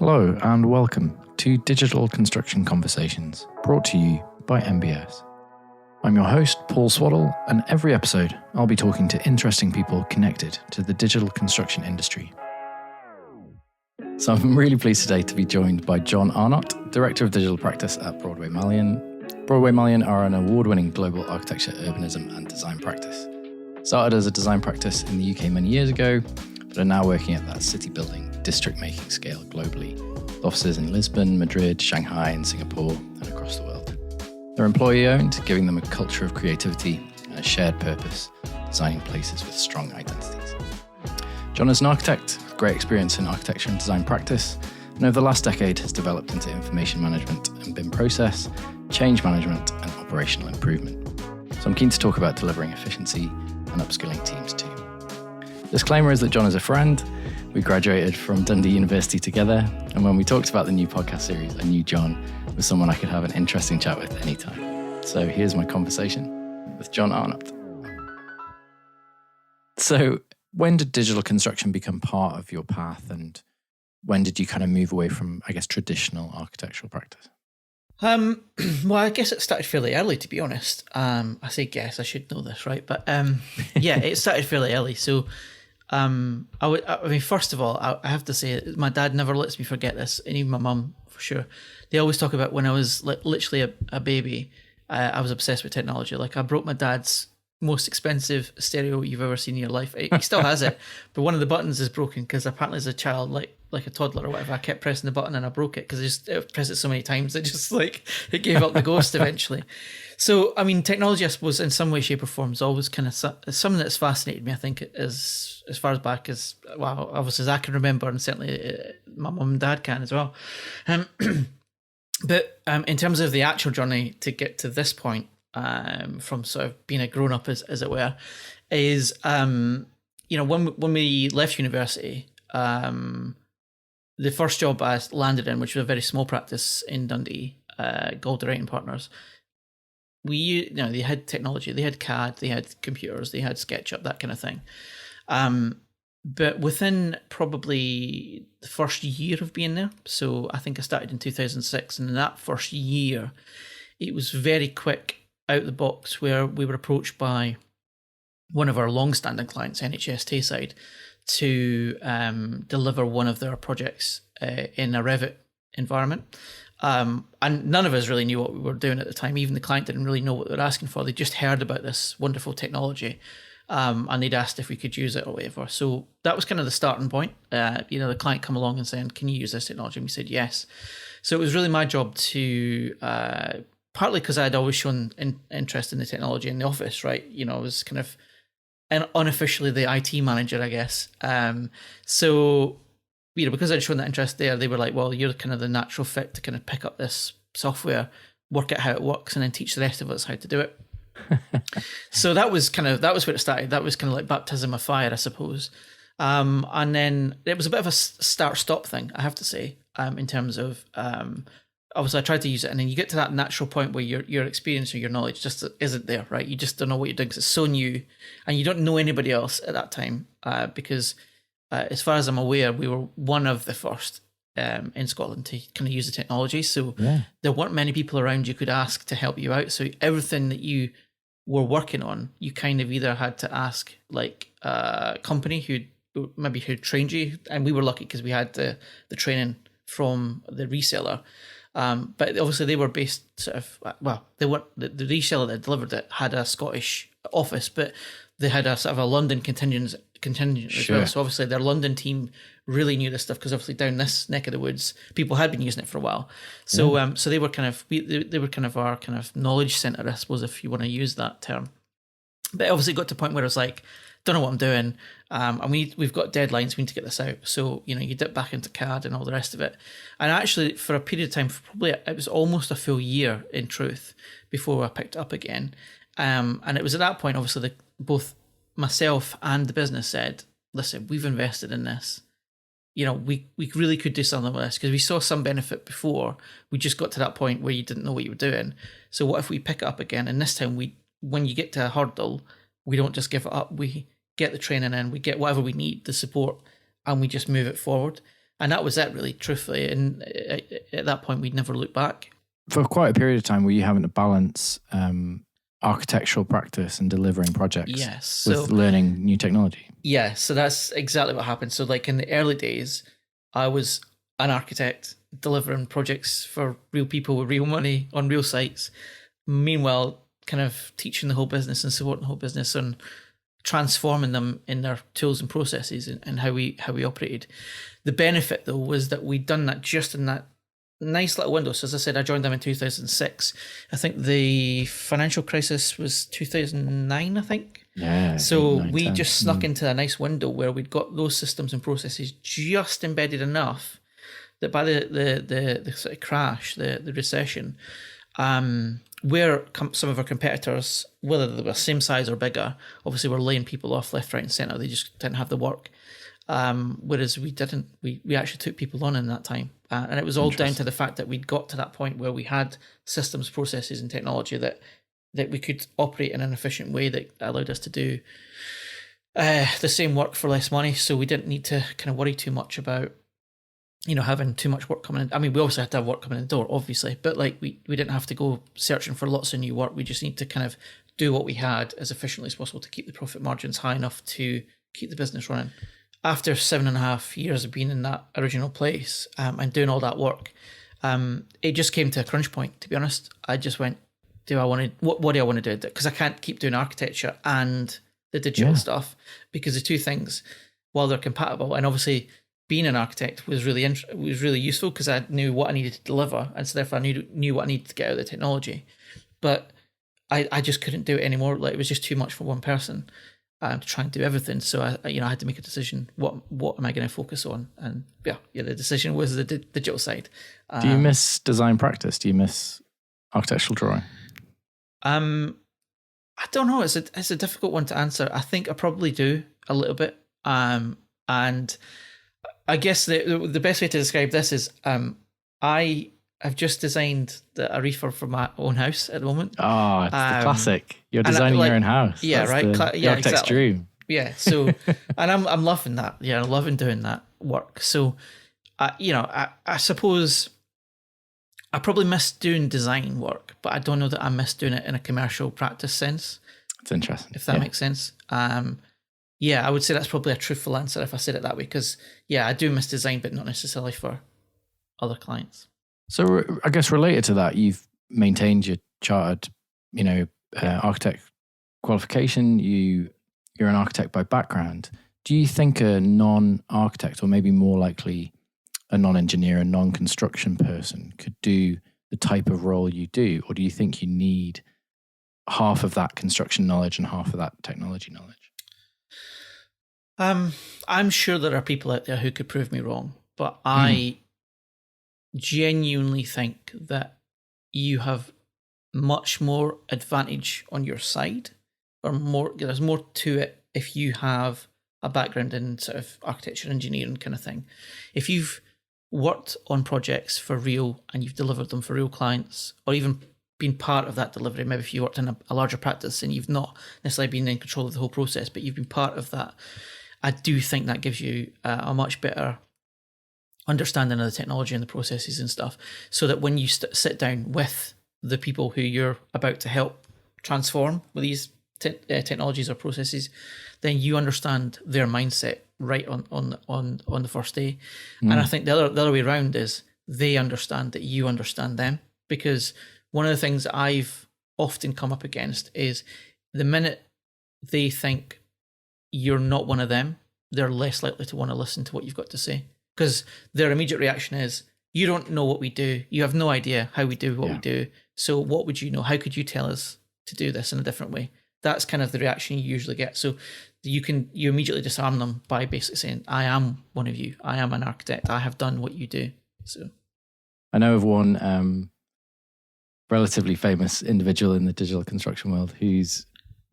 Hello and welcome to Digital Construction Conversations, brought to you by MBS. I'm your host, Paul Swaddle, and every episode I'll be talking to interesting people connected to the digital construction industry. So I'm really pleased today to be joined by Jon Arnott, Director of Digital Practice at Broadway Malyan. Broadway Malyan are an award-winning global architecture, urbanism and design practice. Started as a design practice in the UK many years ago, but are now working at that city building, district making scale globally, with offices in Lisbon, Madrid, Shanghai and Singapore and across the world. They're employee owned, giving them a culture of creativity and a shared purpose, designing places with strong identities. Jon is an architect with great experience in architecture and design practice, and over the last decade has developed into information management and BIM process, change management and operational improvement. So I'm keen to talk about delivering efficiency and upskilling teams too. Disclaimer is that Jon is a friend. We graduated from Dundee University together, and when we talked about the new podcast series, I knew Jon was someone I could have an interesting chat with anytime. So here's my conversation with Jon Arnott. So when did digital construction become part of your path, and when did you kind of move away from, I guess, traditional architectural practice? Well, I guess it started fairly early, to be honest. I say guess, I should know this, right? But yeah, it started fairly early. So I mean, first of all, I have to say, my dad never lets me forget this, and even my mum, for sure. They always talk about when I was literally a baby, I was obsessed with technology. Like, I broke my dad's most expensive stereo you've ever seen in your life. He still has it, but one of the buttons is broken because apparently as a child, like a toddler or whatever, I kept pressing the button and I broke it because I pressed it so many times it gave up the ghost eventually. So, I mean, technology, I suppose, in some way, shape or form is always kind of something that's fascinated me, I think, as far as back as, well, obviously as I can remember, and certainly my mum and dad can as well. But in terms of the actual journey to get to this point, from sort of being a grown-up, as it were, is, when we left university, the first job I landed in, which was a very small practice in Dundee, Galderite and Partners, they had technology, they had CAD, they had computers, they had SketchUp, that kind of thing. But within probably the first year of being there, so I think I started in 2006, and in that first year, it was very quick out the box where we were approached by one of our long-standing clients, NHS Tayside, to deliver one of their projects in a Revit environment. And none of us really knew what we were doing at the time. Even the client didn't really know what they were asking for. They just heard about this wonderful technology, and they'd asked if we could use it or whatever. So that was kind of the starting point. The client come along and saying, "Can you use this technology?" And we said yes. So it was really my job to, partly because I'd always shown interest in the technology in the office, right? I was kind of unofficially the IT manager, I guess. So, because I'd shown that interest there, they were like, well, you're kind of the natural fit to kind of pick up this software, work out how it works, and then teach the rest of us how to do it. So that was where it started. That was kind of like baptism of fire, I suppose. And then it was a bit of a start-stop thing, I have to say, in terms of, obviously I tried to use it, and then you get to that natural point where your experience or your knowledge just isn't there, right? You just don't know what you're doing because it's so new, and you don't know anybody else at that time, because as far as I'm aware, we were one of the first in Scotland to kind of use the technology. So There weren't many people around you could ask to help you out. So everything that you were working on, you kind of either had to ask like a company who trained you, and we were lucky because we had the training from the reseller. But obviously they were based sort of, well, they weren't, the reseller that delivered it had a Scottish office, but they had a sort of a London contingent as well. So obviously their London team really knew this stuff, because obviously down this neck of the woods, people had been using it for a while. So so they were kind of, they were kind of our kind of knowledge centre, I suppose, if you want to use that term. But obviously it got to a point where I was like, don't know what I'm doing, and we've got deadlines, we need to get this out. So you dip back into CAD and all the rest of it, and actually for a period of time, it was almost a full year in truth before I picked it up again, and it was at that point, obviously, that both myself and the business said, listen, we've invested in this, we really could do something with this, because we saw some benefit before. We just got to that point where you didn't know what you were doing. So what if we pick it up again, and this time when you get to a hurdle, we don't just give it up, we get the training in, we get whatever we need, the support, and we just move it forward. And that was it, really, truthfully. And at that point, we'd never looked back. For quite a period of time, were you having to balance architectural practice and delivering projects with learning new technology? Yeah, so that's exactly what happened. So like in the early days, I was an architect delivering projects for real people with real money on real sites. Meanwhile, kind of teaching the whole business and supporting the whole business and transforming them in their tools and processes and how we operated. The benefit, though, was that we'd done that just in that nice little window. So as I said, I joined them in 2006. I think the financial crisis was 2009, I think. Yeah. So we just snuck into a nice window where we'd got those systems and processes just embedded enough that by the sort of crash, the recession, where some of our competitors, whether they were same size or bigger, obviously were laying people off left, right, and centre. They just didn't have the work. Whereas we didn't. We actually took people on in that time, and it was all down to the fact that we'd got to that point where we had systems, processes, and technology that we could operate in an efficient way that allowed us to do the same work for less money. So we didn't need to kind of worry too much about, having too much work coming in. I mean, we also had to have work coming in the door, obviously, but like we didn't have to go searching for lots of new work. We just need to kind of do what we had as efficiently as possible to keep the profit margins high enough to keep the business running. After 7.5 years of being in that original place and doing all that work, it just came to a crunch point, to be honest. I just went, what do I want to do? Because I can't keep doing architecture and the digital stuff, because the two things, while they're compatible, and obviously being an architect was really useful because I knew what I needed to deliver, and so therefore I knew what I needed to get out of the technology. But I just couldn't do it anymore. Like, it was just too much for one person to try and do everything. So I had to make a decision. What am I going to focus on? And the decision was the digital side. Do you miss design practice? Do you miss architectural drawing? I don't know. It's a difficult one to answer. I think I probably do a little bit. And I guess the best way to describe this is I have just designed a refurb for my own house at the moment. Oh, it's the classic. You're designing your own house. Yeah, that's right. The architect's dream. Yeah. So, and I'm loving that. Yeah, I'm loving doing that work. So, I suppose I probably miss doing design work, but I don't know that I miss doing it in a commercial practice sense. It's interesting. If that makes sense. I would say that's probably a truthful answer if I said it that way, because I do miss design, but not necessarily for other clients. So I guess related to that, you've maintained your chartered, architect qualification. You're an architect by background. Do you think a non-architect, or maybe more likely a non-engineer, a non-construction person, could do the type of role you do? Or do you think you need half of that construction knowledge and half of that technology knowledge? I'm sure there are people out there who could prove me wrong, but I genuinely think that you have much more advantage on your side, or there's more to it if you have a background in sort of architecture, engineering kind of thing. If you've worked on projects for real and you've delivered them for real clients, or even been part of that delivery, maybe if you worked in a larger practice and you've not necessarily been in control of the whole process, but you've been part of that, I do think that gives you a much better understanding of the technology and the processes and stuff, so that when you sit down with the people who you're about to help transform with these technologies or processes, then you understand their mindset right on the first day. And I think the other way around is they understand that you understand them, because one of the things that I've often come up against is the minute they think you're not one of them, they're less likely to want to listen to what you've got to say, because their immediate reaction is, you don't know what we do. You have no idea how we do what we do. So what would you know? How could you tell us to do this in a different way? That's kind of the reaction you usually get. So you immediately disarm them by basically saying, I am one of you. I am an architect. I have done what you do. So I know of one relatively famous individual in the digital construction world whose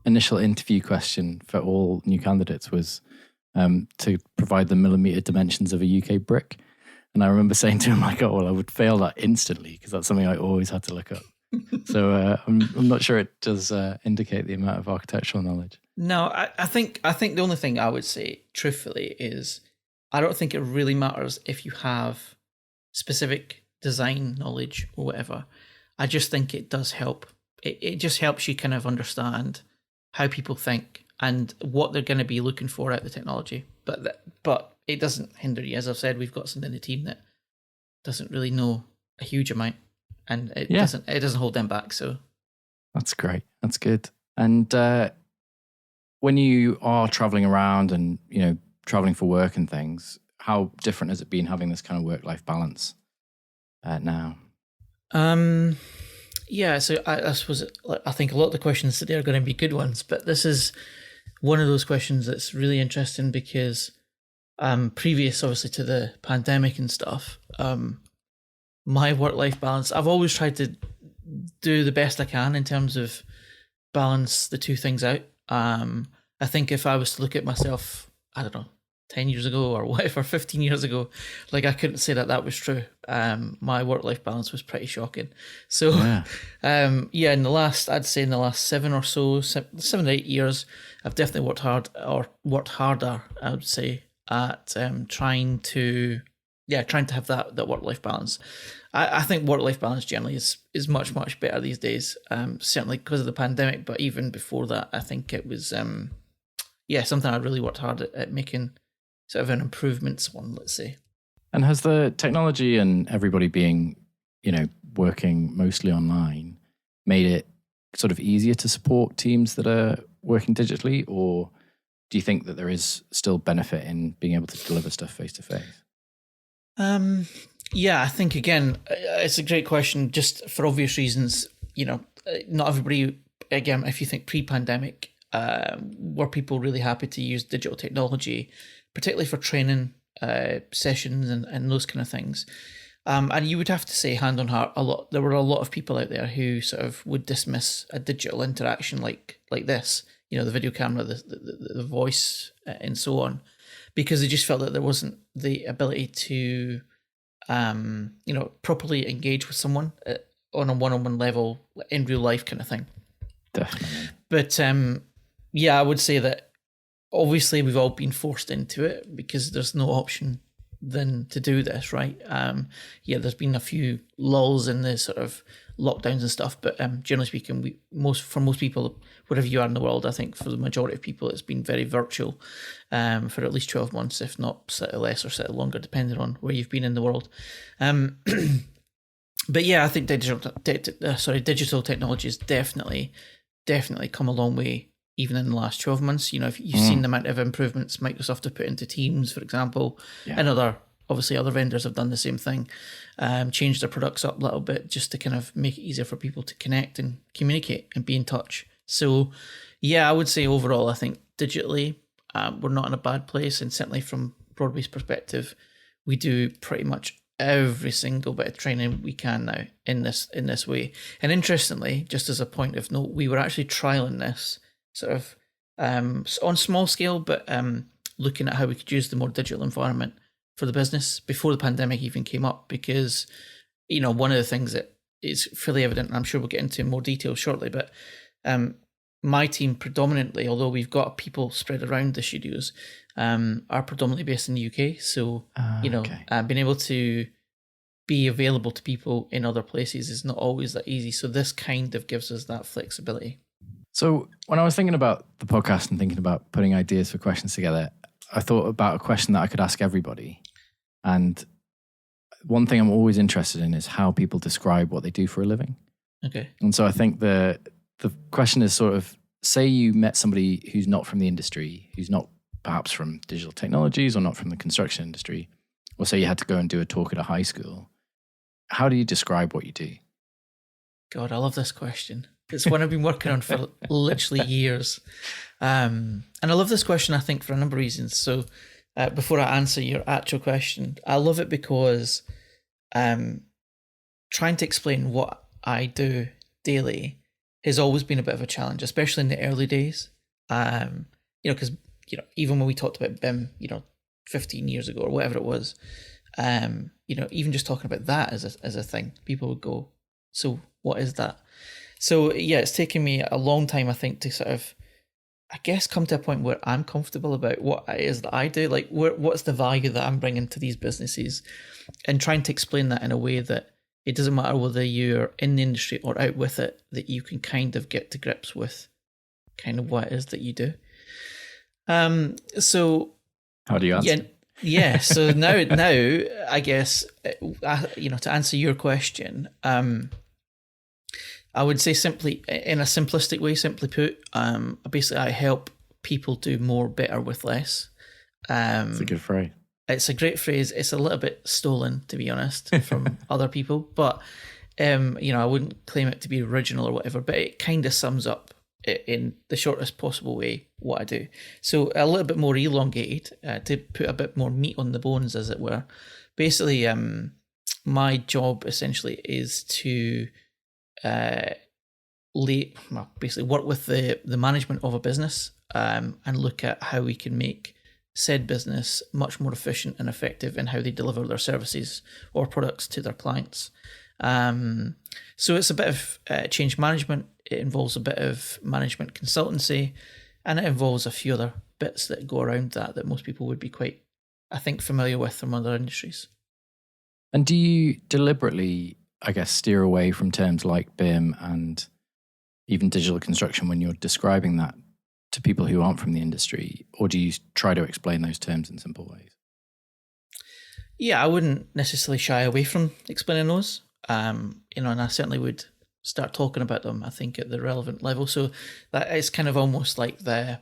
initial interview question for all new candidates was to provide the millimeter dimensions of a UK brick. And I remember saying to him, I would fail that instantly, because that's something I always had to look up. So I'm not sure it does indicate the amount of architectural knowledge. No, I think the only thing I would say truthfully is I don't think it really matters if you have specific design knowledge or whatever. I just think it does help. It just helps you kind of understand how people think and what they're going to be looking for out of the technology. But it doesn't hinder you. As I've said, we've got someone in the team that doesn't really know a huge amount, and it doesn't hold them back. So that's great. That's good. And when you are traveling around and, you know, traveling for work and things, how different has it been having this kind of work-life balance now? Yeah, so I suppose I think a lot of the questions today are going to be good ones, but this is one of those questions that's really interesting because previous, obviously, to the pandemic and stuff, my work-life balance, I've always tried to do the best I can in terms of balance the two things out. I think if I was to look at myself, I don't know, 10 years ago or whatever, 15 years ago, like I couldn't say that was true. My work-life balance was pretty shocking. So, in the last 7 or so, 7 or 8 years, I've definitely worked harder, I would say, at trying to have that work-life balance. I think work-life balance generally is much, much better these days, certainly because of the pandemic, but even before that, I think it was, something I really worked hard at making sort of an improvements one, let's say. And has the technology and everybody being, you know, working mostly online made it sort of easier to support teams that are working digitally, or do you think that there is still benefit in being able to deliver stuff face to face? I think, again, it's a great question, just for obvious reasons. You know, not everybody, again, if you think pre-pandemic, were people really happy to use digital technology, particularly for training sessions and those kind of things. And you would have to say, hand on heart, there were a lot of people out there who sort of would dismiss a digital interaction like this, you know, the video camera, the voice, and so on, because they just felt that there wasn't the ability to, properly engage with someone on a one-on-one level in real life kind of thing. Definitely. But I would say that obviously we've all been forced into it because there's no option than to do this, right? There's been a few lulls in the sort of lockdowns and stuff, but generally speaking, for most people, wherever you are in the world, I think for the majority of people, it's been very virtual for at least 12 months, if not slightly less or slightly longer, depending on where you've been in the world. But I think digital technology has definitely come a long way, even in the last 12 months. You know, if you've seen the amount of improvements Microsoft have put into Teams, for example, and other vendors have done the same thing, changed their products up a little bit just to kind of make it easier for people to connect and communicate and be in touch. So, I would say overall, I think digitally, we're not in a bad place. And certainly from Broadway's perspective, we do pretty much every single bit of training we can now in this way. And interestingly, just as a point of note, we were actually trialing this sort of on small scale, but looking at how we could use the more digital environment for the business before the pandemic even came up, because, you know, one of the things that is fairly evident, and I'm sure we'll get into more detail shortly, but my team predominantly, although we've got people spread around the studios, are predominantly based in the UK. So, being able to be available to people in other places is not always that easy. So this kind of gives us that flexibility. So when I was thinking about the podcast and thinking about putting ideas for questions together, I thought about a question that I could ask everybody. And one thing I'm always interested in is how people describe what they do for a living. Okay. And so I think the question is sort of, say you met somebody who's not from the industry, who's not perhaps from digital technologies or not from the construction industry, or say you had to go and do a talk at a high school. How do you describe what you do? God, I love this question. It's one I've been working on for literally years. And I love this question, I think, for a number of reasons. So before I answer your actual question, I love it because trying to explain what I do daily has always been a bit of a challenge, especially in the early days. Because, even when we talked about BIM, 15 years ago or whatever it was, even just talking about that as a thing, people would go, so what is that? So, it's taken me a long time, I think, to sort of I guess, come to a point where I'm comfortable about what it is that I do, like what's the value that I'm bringing to these businesses, and trying to explain that in a way that it doesn't matter whether you're in the industry or out with it, that you can kind of get to grips with kind of what it is that you do. So how do you answer? Yeah. So now, I guess, to answer your question, I would say simply, in a simplistic way, simply put, basically I help people do more, better with less. It's a good phrase. It's a great phrase. It's a little bit stolen, to be honest, from other people, but I wouldn't claim it to be original or whatever, but it kind of sums up in the shortest possible way what I do. So a little bit more elongated, to put a bit more meat on the bones, as it were. Basically, my job essentially is to basically work with the management of a business, and look at how we can make said business much more efficient and effective in how they deliver their services or products to their clients. So it's a bit of change management. It involves a bit of management consultancy, and it involves a few other bits that go around that most people would be quite, I think, familiar with from other industries. And do you deliberately, I guess, steer away from terms like BIM and even digital construction when you're describing that to people who aren't from the industry, or do you try to explain those terms in simple ways? Yeah, I wouldn't necessarily shy away from explaining those, and I certainly would start talking about them, I think, at the relevant level. So that is kind of almost like the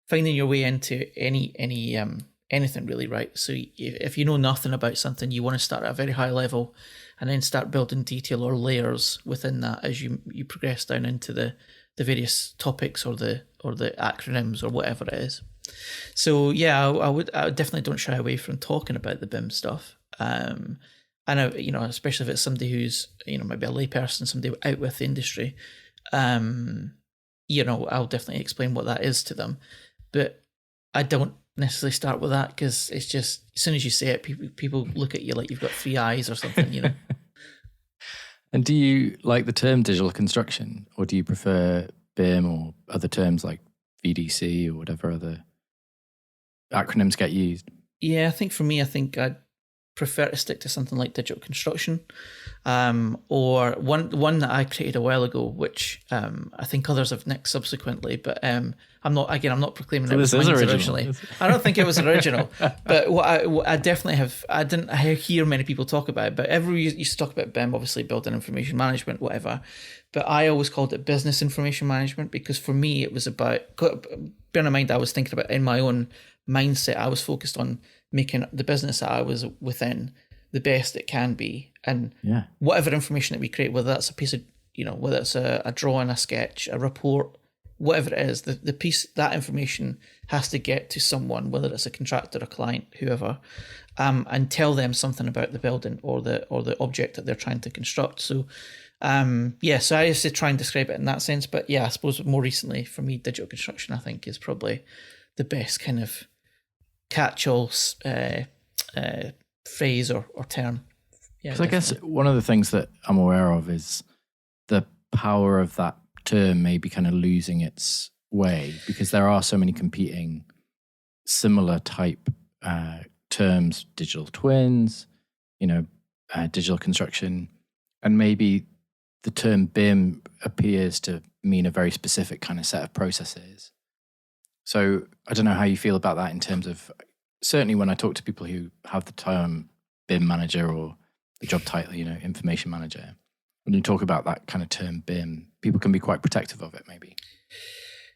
finding your way into anything really, right? So if you know nothing about something, you want to start at a very high level and then start building detail or layers within that as you progress down into the various topics or the acronyms or whatever it is. So yeah, I definitely don't shy away from talking about the BIM stuff. And especially if it's somebody who's maybe a layperson, somebody out with the industry, I'll definitely explain what that is to them. But I don't necessarily start with that, because it's just, as soon as you say it, people look at you like you've got three eyes or something, And do you like the term digital construction, or do you prefer BIM or other terms like VDC or whatever other acronyms get used? Yeah, I think for me, I'd prefer to stick to something like digital construction, or one that I created a while ago, which I think others have nicked subsequently. But I'm not proclaiming it was mine originally. I don't think it was original, but what I definitely have. I didn't hear many people talk about it, but everyone used to talk about BIM, obviously building information management, whatever. But I always called it business information management, because for me it was about. Bear in mind, I was thinking about, in my own mindset, I was focused on making the business that I was within the best it can be, and whatever information that we create, whether that's a piece of, whether it's a drawing, a sketch, a report, whatever it is, the piece, that information has to get to someone, whether it's a contractor, a client, whoever, and tell them something about the building or the object that they're trying to construct. So so I used to try and describe it in that sense. But yeah, I suppose more recently for me, digital construction, I think, is probably the best kind of catch-all phrase or term. Yeah, I guess one of the things that I'm aware of is the power of that term maybe kind of losing its way, because there are so many competing similar type terms, digital twins, digital construction, and maybe the term BIM appears to mean a very specific kind of set of processes. So I don't know how you feel about that in terms of, certainly when I talk to people who have the term BIM manager or the job title, information manager, when you talk about that kind of term BIM, people can be quite protective of it maybe.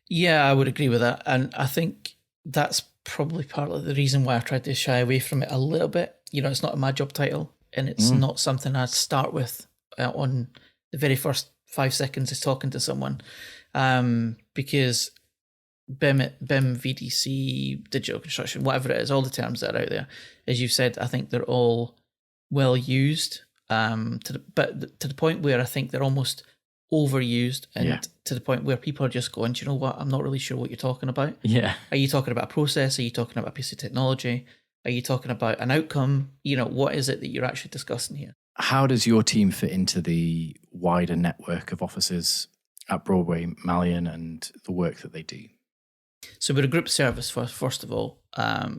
Yeah, I would agree with that. And I think that's probably part of the reason why I tried to shy away from it a little bit. It's not my job title, and it's not something I'd start with on the very first 5 seconds of talking to someone, because BIM, VDC, digital construction, whatever it is, all the terms that are out there, as you've said, I think they're all well used, to the point where I think they're almost overused, and to the point where people are just going, do you know what? I'm not really sure what you're talking about. Yeah. Are you talking about a process? Are you talking about a piece of technology? Are you talking about an outcome? What is it that you're actually discussing here? How does your team fit into the wider network of offices at Broadway Malyan and the work that they do? So we're a group service first of all.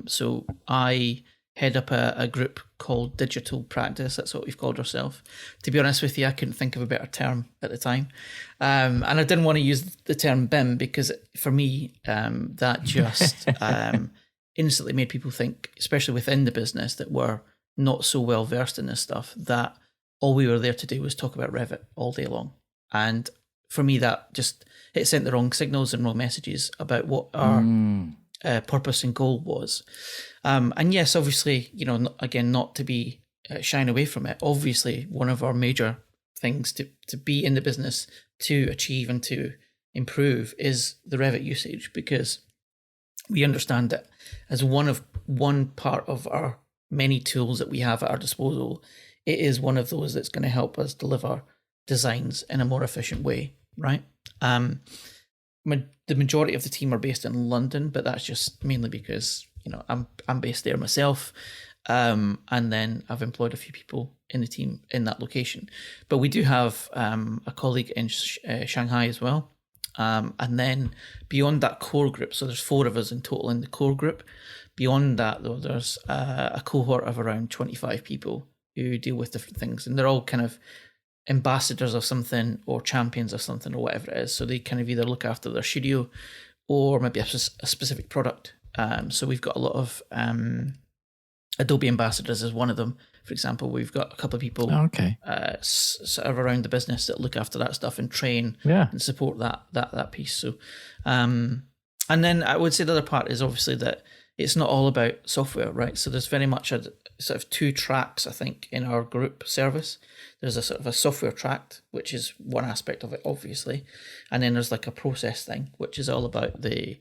So I head up a group called Digital Practice. That's what we've called ourselves. To be honest with you, I couldn't think of a better term at the time. And I didn't want to use the term BIM because for me, that just instantly made people think, especially within the business that were not so well versed in this stuff, that all we were there to do was talk about Revit all day long. And for me, that just, it sent the wrong signals and wrong messages about what our purpose and goal was. And yes, obviously, again, not to be shying away from it. Obviously, one of our major things to be in the business, to achieve and to improve is the Revit usage, because we understand that as one part of our many tools that we have at our disposal, it is one of those that's going to help us deliver designs in a more efficient way, right? The majority of the team are based in London, but that's just mainly because I'm based there myself, and then I've employed a few people in the team in that location. But we do have a colleague in Shanghai as well, and then beyond that core group, so there's 4 of us in total in the core group. Beyond that, though, there's a cohort of around 25 people who deal with different things, and they're all kind of ambassadors of something or champions of something or whatever it is. So they kind of either look after their studio or maybe a specific product. So we've got a lot of Adobe ambassadors as one of them. For example, we've got a couple of people sort of around the business that look after that stuff and train and support that piece. So, and then I would say the other part is obviously that it's not all about software, right? So there's very much a sort of 2 tracks, I think, in our group service. There's a sort of a software track, which is one aspect of it, obviously. And then there's like a process thing, which is all about the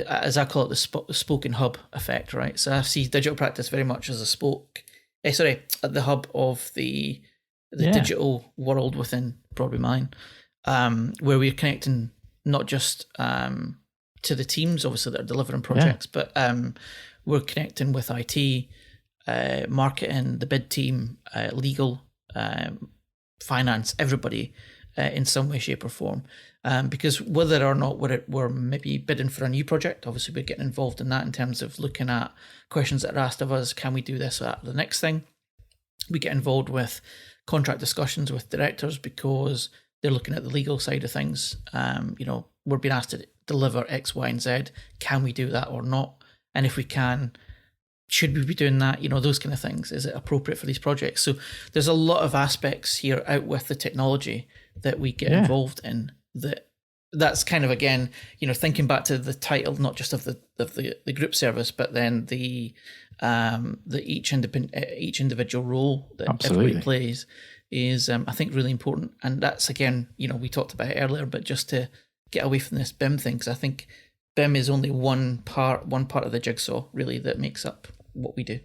as I call it, the spoken hub effect, right? So I see digital practice very much as the hub of the digital world within Broadway Malyan, where we're connecting not just to the teams, obviously, that are delivering projects, but we're connecting with IT, marketing, the bid team, legal, finance, everybody in some way, shape or form. Because whether or not we're maybe bidding for a new project, obviously we're getting involved in that in terms of looking at questions that are asked of us. Can we do this or that, the next thing? We get involved with contract discussions with directors because they're looking at the legal side of things. We're being asked to deliver X, Y, and Z. Can we do that or not? And if we can, should we be doing that? Those kind of things. Is it appropriate for these projects? So there's a lot of aspects here out with the technology that we get involved in. That's kind of, again, thinking back to the title, not just of the group service, but then the each individual role that everybody plays is I think really important. And that's, again, we talked about it earlier, but just to get away from this BIM thing, because I think BIM is only one part of the jigsaw really that makes up what we do.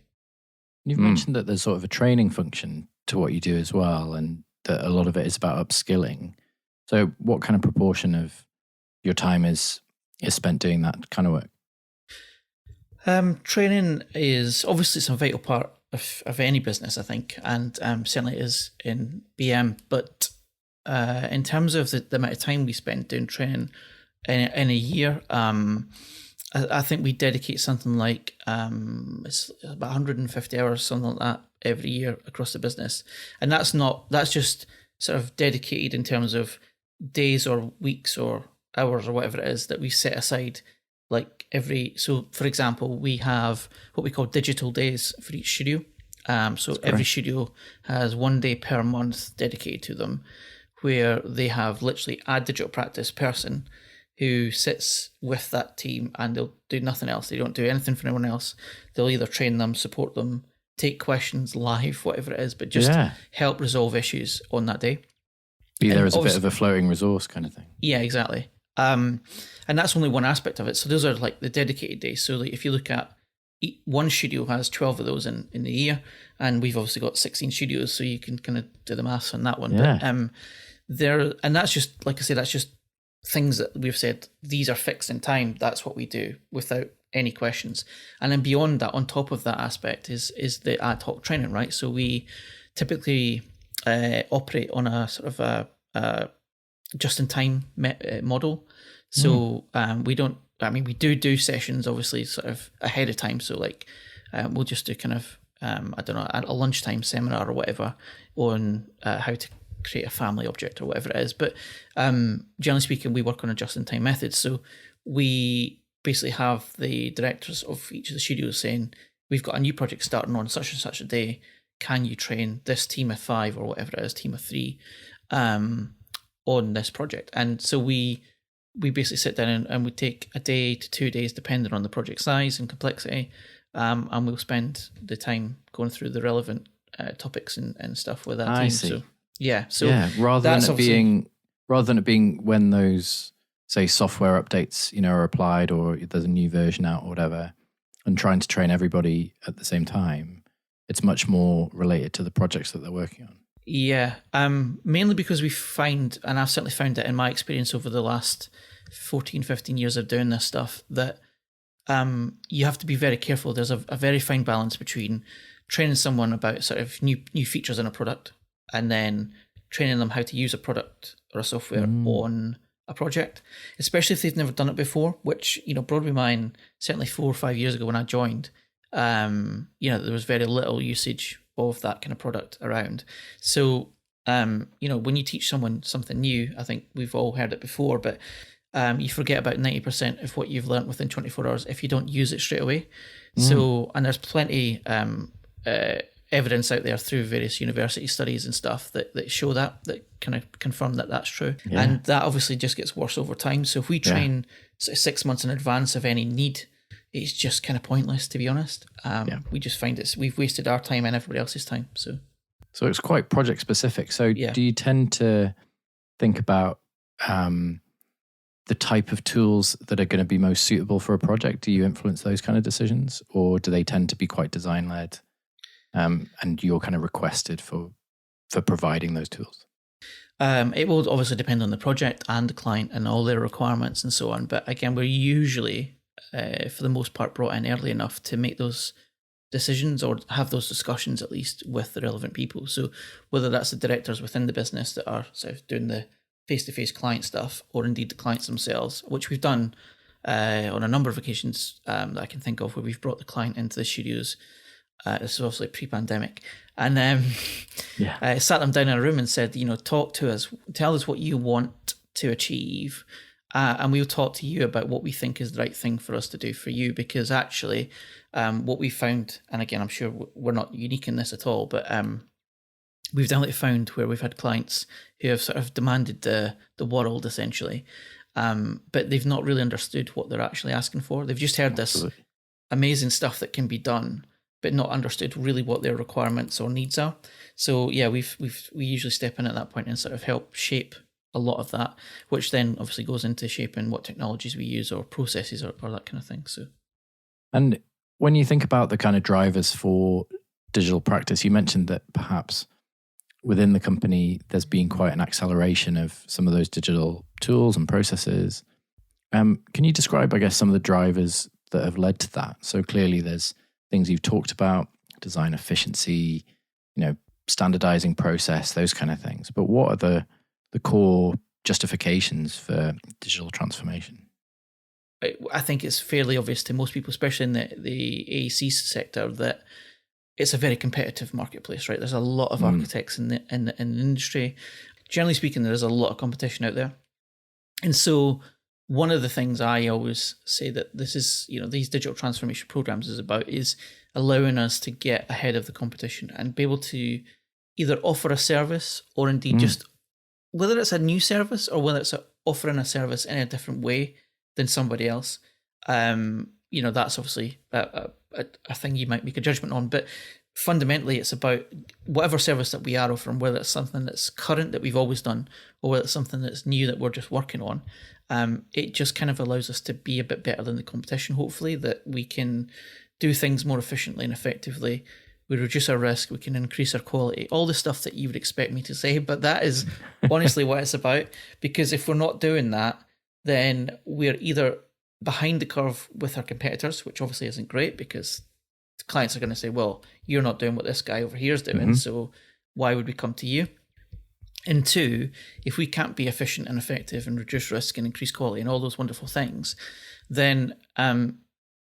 You've mentioned that there's sort of a training function to what you do as well, and that a lot of it is about upskilling. So what kind of proportion of your time is spent doing that kind of work? Training is obviously it's a vital part of any business, I think, and certainly is in BM. But in terms of the amount of time we spend doing training in a year, I think we dedicate something like it's about 150 hours, something like that, every year across the business. And that's just sort of dedicated in terms of days or weeks or hours or whatever it is that we set aside. So for example, we have what we call digital days for each studio. Every studio has 1 day per month dedicated to them, where they have literally a digital practice person who sits with that team, and they'll do nothing else. They don't do anything for anyone else. They'll either train them, support them, take questions live, whatever it is, but just help resolve issues on that day. Be there as a bit of a floating resource kind of thing. Yeah, exactly. And that's only one aspect of it. So those are like the dedicated days. So if you look at one studio has 12 of those in the year, and we've obviously got 16 studios, so you can kind of do the maths on that one. Yeah. But and that's just, like I say, that's just things that we've said, these are fixed in time. That's what we do without any questions. And then beyond that, on top of that aspect is the ad hoc training, right? So we typically operate on a sort of a just-in-time model. So we don't I mean, we do sessions obviously sort of ahead of time. So like, we'll just do kind of, I don't know, a lunchtime seminar or whatever on how to create a family object or whatever it is. But generally speaking, we work on a just-in-time method. So we basically have the directors of each of the studios saying, we've got a new project starting on such and such a day. Can you train this team of 5 or whatever it is, team of 3, on this project? And so we basically sit down and we take a day to 2 days, depending on the project size and complexity, and we'll spend the time going through the relevant topics and stuff with that team. See. So yeah, rather than it being when those, say, software updates, are applied, or there's a new version out or whatever, and trying to train everybody at the same time, it's much more related to the projects that they're working on. Yeah, mainly because we find, and I've certainly found it in my experience over the last 14, 15 years of doing this stuff, that you have to be very careful. There's a very fine balance between training someone about sort of new features in a product and then training them how to use a product or a software on a project, especially if they've never done it before, which, Broadway Malyan, certainly 4 or 5 years ago when I joined, there was very little usage of that kind of product around. So, when you teach someone something new, I think we've all heard it before, but you forget about 90% of what you've learned within 24 hours if you don't use it straight away. So, and there's plenty evidence out there through various university studies and stuff that show that kind of confirm that that's true. Yeah. And that obviously just gets worse over time. So if we train 6 months in advance of any need, it's just kind of pointless, to be honest. We just find we've wasted our time and everybody else's time. So it's quite project specific. So do you tend to think about the type of tools that are going to be most suitable for a project? Do you influence those kind of decisions, or do they tend to be quite design led? And you're kind of requested for providing those tools? It will obviously depend on the project and the client and all their requirements and so on. But again, we're usually, for the most part, brought in early enough to make those decisions or have those discussions at least with the relevant people. So whether that's the directors within the business that are sort of doing the face-to-face client stuff, or indeed the clients themselves, which we've done on a number of occasions that I can think of, where we've brought the client into the studios. This is obviously pre-pandemic, and I sat them down in a room and said, talk to us, tell us what you want to achieve, and we'll talk to you about what we think is the right thing for us to do for you. Because actually, what we found, and again, I'm sure we're not unique in this at all, but we've definitely found where we've had clients who have sort of demanded the world essentially, but they've not really understood what they're actually asking for. They've just heard this amazing stuff that can be done, but not understood really what their requirements or needs are. So yeah, we usually step in at that point and sort of help shape a lot of that, which then obviously goes into shaping what technologies we use or processes or that kind of thing. So, and when you think about the kind of drivers for digital practice, you mentioned that perhaps within the company there's been quite an acceleration of some of those digital tools and processes. Can you describe, I guess, some of the drivers that have led to that? So clearly there's things you've talked about, design efficiency, standardizing process, those kind of things. But what are the core justifications for digital transformation? I think it's fairly obvious to most people, especially in the AEC sector, that it's a very competitive marketplace, right? There's a lot of architects in the industry. Generally speaking, there is a lot of competition out there. And so one of the things I always say that this is, these digital transformation programs is about is allowing us to get ahead of the competition and be able to either offer a service or indeed just, whether it's a new service or whether it's offering a service in a different way than somebody else. That's obviously a thing you might make a judgment on, but fundamentally it's about whatever service that we are offering, whether it's something that's current that we've always done or whether it's something that's new that we're just working on. It just kind of allows us to be a bit better than the competition, hopefully, that we can do things more efficiently and effectively. We reduce our risk, we can increase our quality, all the stuff that you would expect me to say, but that is honestly what it's about. Because if we're not doing that, then we're either behind the curve with our competitors, which obviously isn't great because the clients are going to say, well, you're not doing what this guy over here is doing, so why would we come to you? And two, if we can't be efficient and effective and reduce risk and increase quality and all those wonderful things, then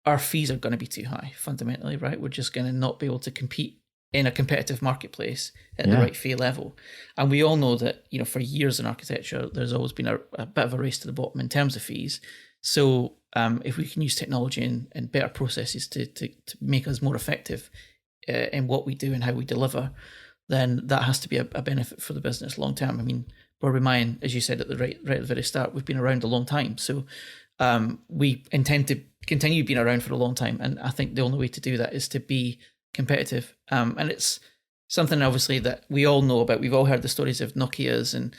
our fees are going to be too high fundamentally, right? We're just going to not be able to compete in a competitive marketplace at the right fee level. And we all know that, for years in architecture, there's always been a bit of a race to the bottom in terms of fees. So if we can use technology and better processes to make us more effective in what we do and how we deliver, then that has to be a benefit for the business long term. I mean, Broadway Malyan, as you said at the right at the very start, we've been around a long time. So we intend to continue being around for a long time. And I think the only way to do that is to be competitive. And it's something obviously that we all know about. We've all heard the stories of Nokia's and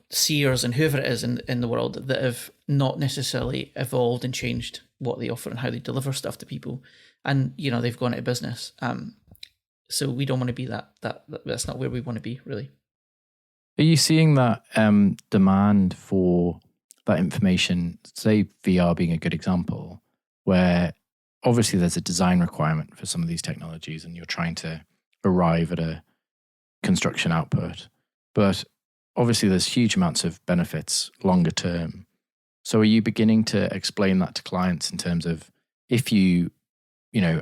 Sears and whoever it is in the world that have not necessarily evolved and changed what they offer and how they deliver stuff to people. And, they've gone out of business. So we don't want to be that. That's not where we want to be, really. Are you seeing that demand for that information, say VR being a good example, where obviously there's a design requirement for some of these technologies and you're trying to arrive at a construction output, but obviously there's huge amounts of benefits longer term. So are you beginning to explain that to clients in terms of, if you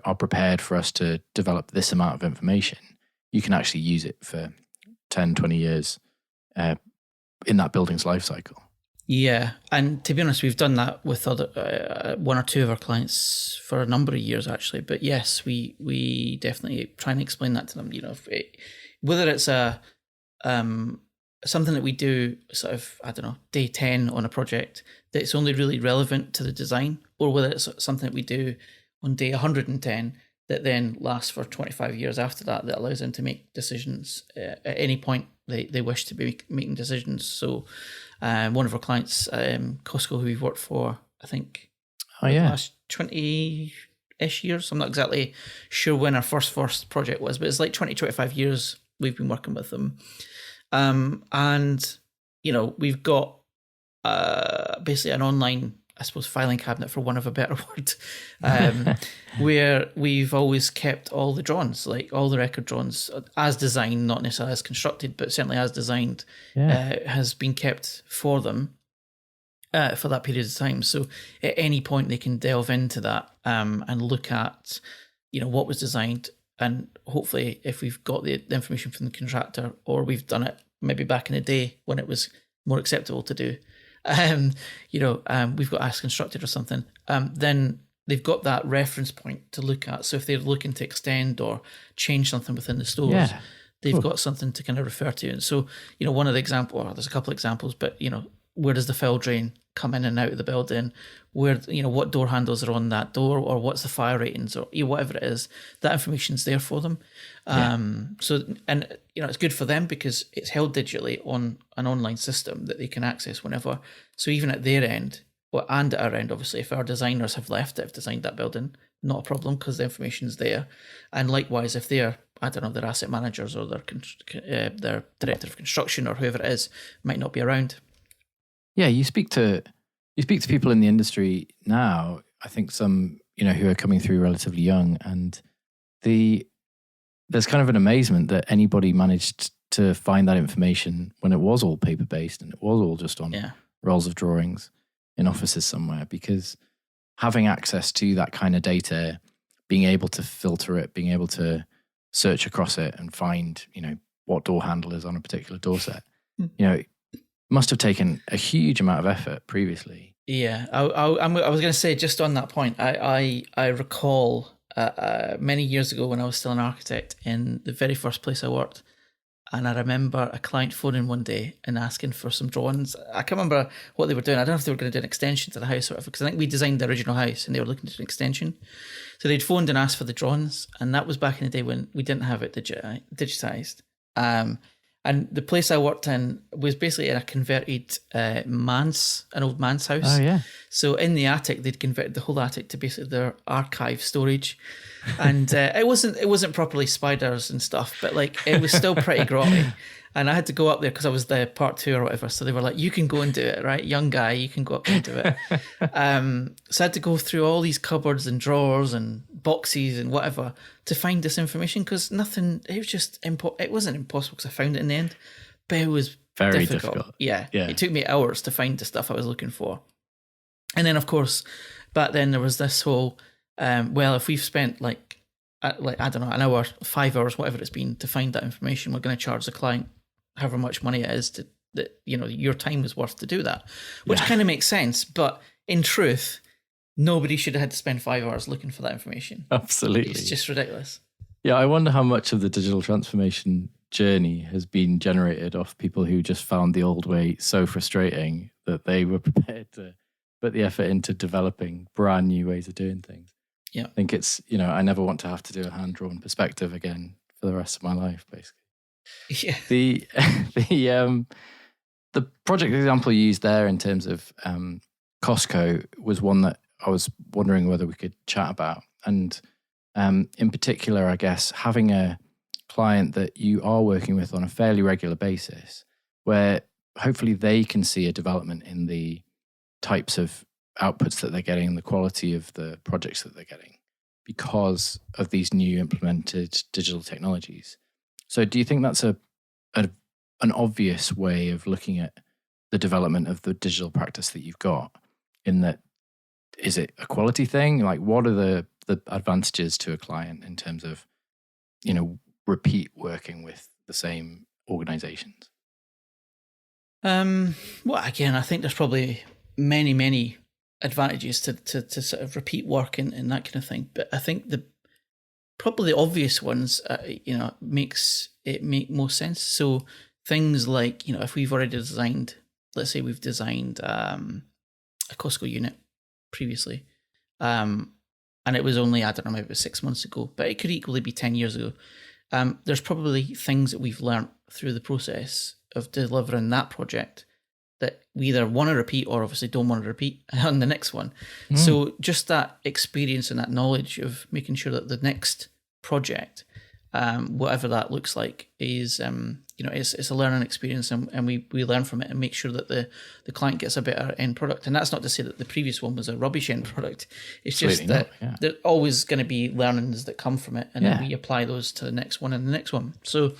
are prepared for us to develop this amount of information, you can actually use it for 10, 20 years in that building's life cycle? Yeah, and to be honest, we've done that with other one or two of our clients for a number of years, actually. But yes, we definitely try and explain that to them. Whether it's something that we do sort of, I don't know, day 10 on a project that's only really relevant to the design, or whether it's something that we do on day 110 that then lasts for 25 years after that allows them to make decisions at any point they wish to be making decisions. So one of our clients, Costco, who we've worked for, I think, the last 20-ish years. I'm not exactly sure when our first project was, but it's like 20, 25 years we've been working with them. And, we've got basically an online, I suppose, filing cabinet, for want of a better word, where we've always kept all the drawings, like all the record drawings as designed, not necessarily as constructed, but certainly as designed, has been kept for them for that period of time. So at any point they can delve into that and look at, what was designed. And hopefully if we've got the information from the contractor, or we've done it maybe back in the day when it was more acceptable to do, we've got as constructed or something, then they've got that reference point to look at. So if they're looking to extend or change something within the stores, they've got something to kind of refer to. And so, one of the examples, or there's a couple of examples, but, where does the fill drain come in and out of the building? Where, what door handles are on that door, or what's the fire ratings, or whatever it is, that information's there for them. So, and, it's good for them because it's held digitally on an online system that they can access whenever. So even at their end, and at our end, obviously, if our designers have left that have designed that building, not a problem because the information's there. And likewise, if they're, I don't know, their asset managers or their director of construction or whoever it is might not be around. Yeah, you speak to people in the industry now, I think some, who are coming through relatively young, and there's kind of an amazement that anybody managed to find that information when it was all paper-based and it was all just on rolls of drawings in offices somewhere, because having access to that kind of data, being able to filter it, being able to search across it and find, what door handle is on a particular door set, must have taken a huge amount of effort previously. Yeah, I was going to say, just on that point, I recall many years ago when I was still an architect in the very first place I worked, and I remember a client phoning one day and asking for some drawings. I can't remember what they were doing. I don't know if they were going to do an extension to the house or whatever, because I think we designed the original house and they were looking to do an extension. So they'd phoned and asked for the drawings, and that was back in the day when we didn't have it digitized. And the place I worked in was basically in a converted an old man's house. Oh, yeah. So in the attic, they'd converted the whole attic to basically their archive storage. And it wasn't properly spiders and stuff, but it was still pretty grotty. And I had to go up there because I was the part 2 or whatever. So they were like, you can go and do it, right? Young guy, you can go up and do it. So I had to go through all these cupboards and drawers and boxes and whatever to find this information, because it was just, it wasn't impossible because I found it in the end, but it was very difficult. Yeah. It took me hours to find the stuff I was looking for. And then, of course, back then there was this whole, well, if we've spent like I don't know, an hour, 5 hours, whatever it's been to find that information, we're going to charge the client however much money it is that your time is worth to do that, which kind of makes sense. But in truth, nobody should have had to spend 5 hours looking for that information. Absolutely. It's just ridiculous. Yeah, I wonder how much of the digital transformation journey has been generated off people who just found the old way so frustrating that they were prepared to put the effort into developing brand new ways of doing things. Yeah. I think it's, I never want to have to do a hand-drawn perspective again for the rest of my life, basically. Yeah. The project example you used there in terms of Costco was one that I was wondering whether we could chat about. And in particular, I guess, having a client that you are working with on a fairly regular basis, where hopefully they can see a development in the types of outputs that they're getting and the quality of the projects that they're getting because of these new implemented digital technologies. So do you think that's an obvious way of looking at the development of the digital practice that you've got, in that, is it a quality thing? Like, what are the advantages to a client in terms of, repeat working with the same organizations? Well, again, I think there's probably many advantages to sort of repeat work and that kind of thing. But I think probably the obvious ones, makes it make most sense. So things like, if we've already designed, let's say we've designed a Costco unit previously, and it was only, I don't know, maybe it was 6 months ago, but it could equally be 10 years ago. There's probably things that we've learned through the process of delivering that project that we either want to repeat or obviously don't want to repeat on the next one. So just that experience and that knowledge of making sure that the next project, whatever that looks like, is it's a learning experience, and we learn from it and make sure that the client gets a better end product. And that's not to say that the previous one was a rubbish end product. It's just that there's always going to be learnings that come from it, and then we apply those to the next one and the next one. So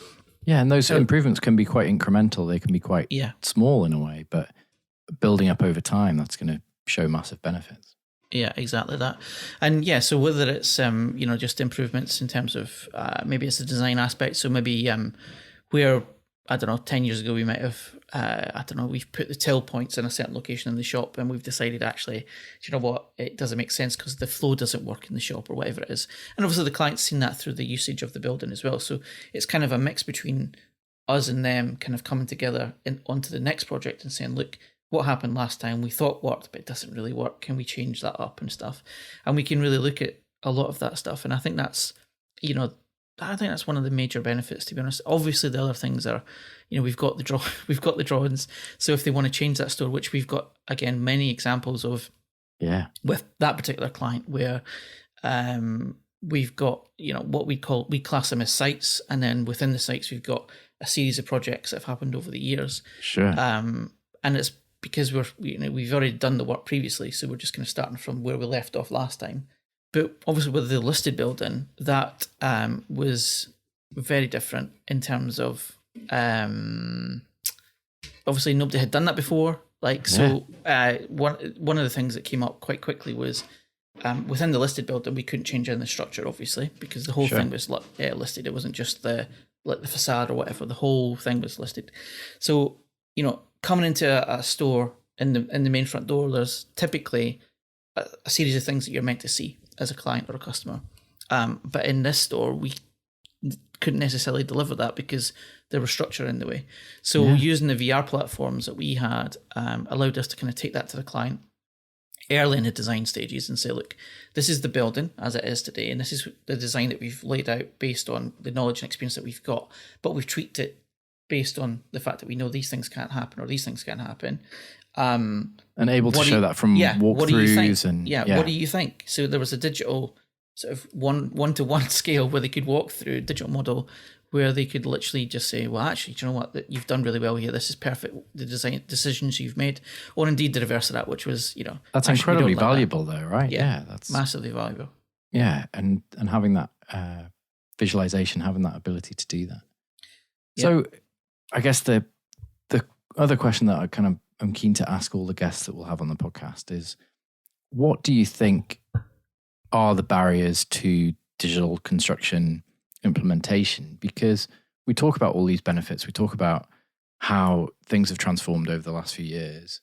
and those improvements can be quite incremental. They can be quite small in a way, but building up over time, that's going to show massive benefits. Yeah, exactly that. And so whether it's just improvements in terms of maybe it's the design aspect. So maybe where, I don't know, 10 years ago we might have we've put the till points in a certain location in the shop, and we've decided, actually, you know what, it doesn't make sense because the flow doesn't work in the shop or whatever it is. And obviously the client's seen that through the usage of the building as well. So it's kind of a mix between us and them kind of coming together onto the next project and saying, look, what happened last time we thought worked, but it doesn't really work. Can we change that up and stuff? And we can really look at a lot of that stuff. And I think that's, one of the major benefits, to be honest. Obviously, the other things are, we've got the drawings. So if they want to change that store, which we've got, again, many examples of, with that particular client, where we've got, what we class them as sites, and then within the sites we've got a series of projects that have happened over the years. Sure. And it's because we've already done the work previously, so we're just kind of starting from where we left off last time. But obviously with the listed building, that was very different in terms of obviously nobody had done that before. One of the things that came up quite quickly was within the listed building, we couldn't change in the structure, obviously, because the whole thing was listed. It wasn't just the facade or whatever. The whole thing was listed. So coming into a store in the main front door, there's typically a series of things that you're meant to see as a client or a customer. But in this store, we couldn't necessarily deliver that because there was structure in the way. So using the VR platforms that we had allowed us to kind of take that to the client early in the design stages and say, look, this is the building as it is today, and this is the design that we've laid out based on the knowledge and experience that we've got, but we've tweaked it based on the fact that we know these things can't happen or these things can happen. And able to show that from walkthroughs what do you think? So there was a digital sort of one-to-one scale where they could walk through a digital model where they could literally just say, well, actually, do you know what, that you've done really well here. This is perfect. The design decisions you've made, or indeed the reverse of that, which was, that's incredibly valuable though, right? Yeah, that's massively valuable. Yeah. And having that visualization, having that ability to do that. So I guess the other question that I'm keen to ask all the guests that we'll have on the podcast is, what do you think are the barriers to digital construction implementation? Because we talk about all these benefits, we talk about how things have transformed over the last few years,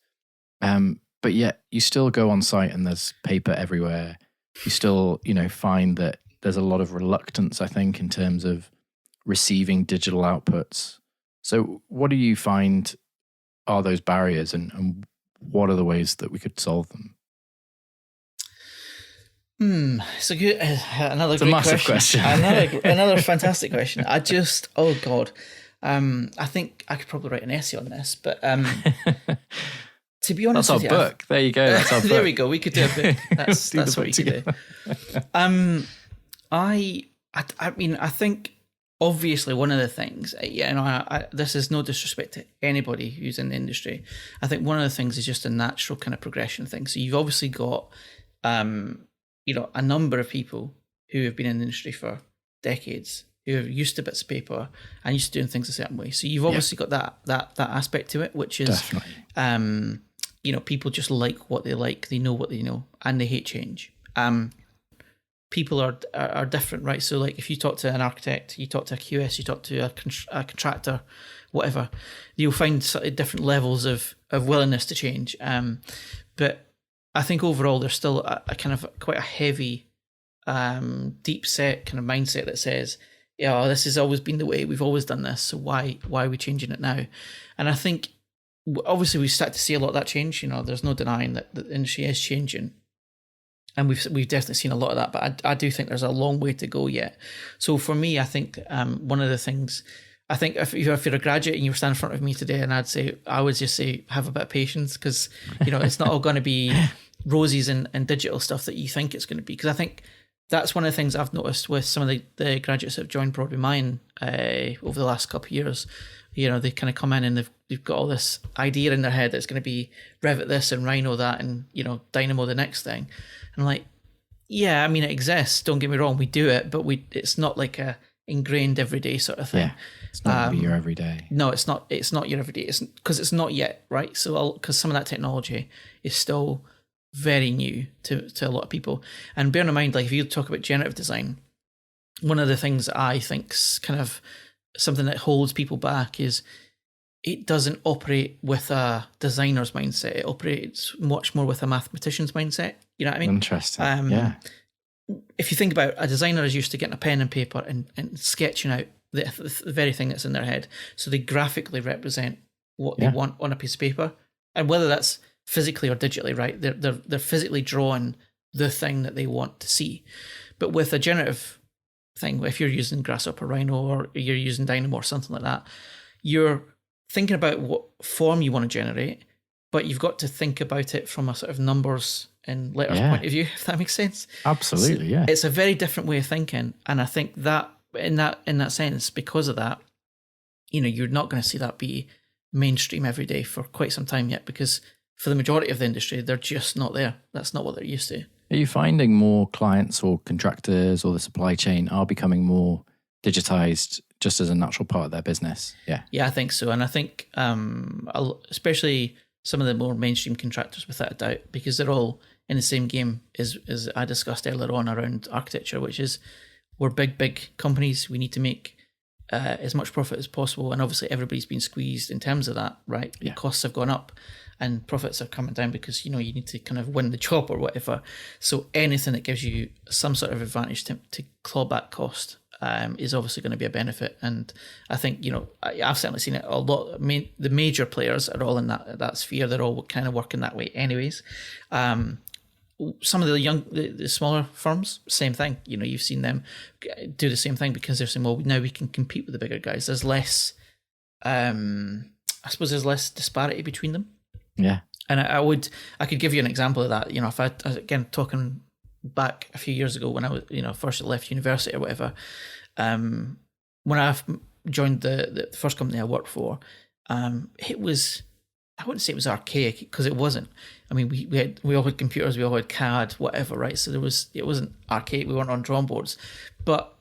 but yet you still go on site and there's paper everywhere. You still, find that there's a lot of reluctance, I think, in terms of receiving digital outputs. So what do you find are those barriers, and what are the ways that we could solve them? It's a good, another It's a great massive question. another fantastic question. Oh God, I think I could probably write an essay on this, but to be honest, that's our book. There you go. That's our book. There we go. We could do a book. That's what we could do. I mean, I think obviously one of the things, this is no disrespect to anybody who's in the industry. I think one of the things is just a natural kind of progression thing. So you've obviously got, a number of people who have been in the industry for decades, who are used to bits of paper and used to doing things a certain way. So you've obviously got that aspect to it, which is definitely. People just like what they like, they know what they know, and they hate change. People are different, right? So like if you talk to an architect, you talk to a QS, you talk to a contractor, whatever, you'll find slightly different levels of willingness to change. But I think overall there's still a kind of quite a heavy, deep set kind of mindset that says, this has always been the way, we've always done this, so why are we changing it now? And I think obviously we start to see a lot of that change. There's no denying that the industry is changing, and we've definitely seen a lot of that. But I do think there's a long way to go yet. So for me, I think one of the things, I think if you're a graduate and you were standing in front of me today, and I would just say have a bit of patience, because it's not all going to be roses and digital stuff that you think it's going to be. Because I think that's one of the things I've noticed with some of the graduates that have joined Broadway Malyan over the last couple of years. They kind of come in and they've got all this idea in their head that's going to be Revit this and Rhino that and, Dynamo the next thing. And I'm like, yeah, I mean, it exists. Don't get me wrong. We do it, but it's not like a ingrained everyday sort of thing. Yeah, it's not going to be your everyday. No, it's not your everyday. It's because it's not yet, right? So because some of that technology is still very new to a lot of people. And bear in mind, like if you talk about generative design, one of the things I think's kind of something that holds people back is it doesn't operate with a designer's mindset. It operates much more with a mathematician's mindset. You know what I mean? Interesting. Yeah. If you think about, a designer is used to getting a pen and paper and sketching out the very thing that's in their head. So they graphically represent what they want on a piece of paper. And whether that's physically or digitally, right? They're physically drawing the thing that they want to see. But with a generative thing, if you're using Grasshopper Rhino or you're using Dynamo or something like that, you're thinking about what form you want to generate, but you've got to think about it from a sort of numbers and letters point of view, if that makes sense. Absolutely, so it's a very different way of thinking, and I think that in that sense, because of that, you're not going to see that be mainstream every day for quite some time yet, because for the majority of the industry, they're just not there. That's not what they're used to. Are you finding more clients or contractors or the supply chain are becoming more digitized just as a natural part of their business? Yeah, I think so. And I think especially some of the more mainstream contractors, without a doubt, because they're all in the same game as I discussed earlier on around architecture, which is we're big companies. We need to make as much profit as possible. And obviously everybody's been squeezed in terms of that, right? The costs have gone up and profits are coming down because, you need to kind of win the job or whatever. So anything that gives you some sort of advantage to claw back cost is obviously going to be a benefit. And I think, I've certainly seen it a lot. The major players are all in that sphere. They're all kind of working that way anyways. Some of the smaller firms, same thing. You've seen them do the same thing because they're saying, well, now we can compete with the bigger guys. There's less, I suppose there's less disparity between them. Yeah. And I could give you an example of that. If again, talking back a few years ago when I was, first left university or whatever, when I joined the first company I worked for, it was, I wouldn't say it was archaic because it wasn't. I mean, we all had computers, we all had CAD, whatever, right? So it wasn't archaic. We weren't on drawing boards, but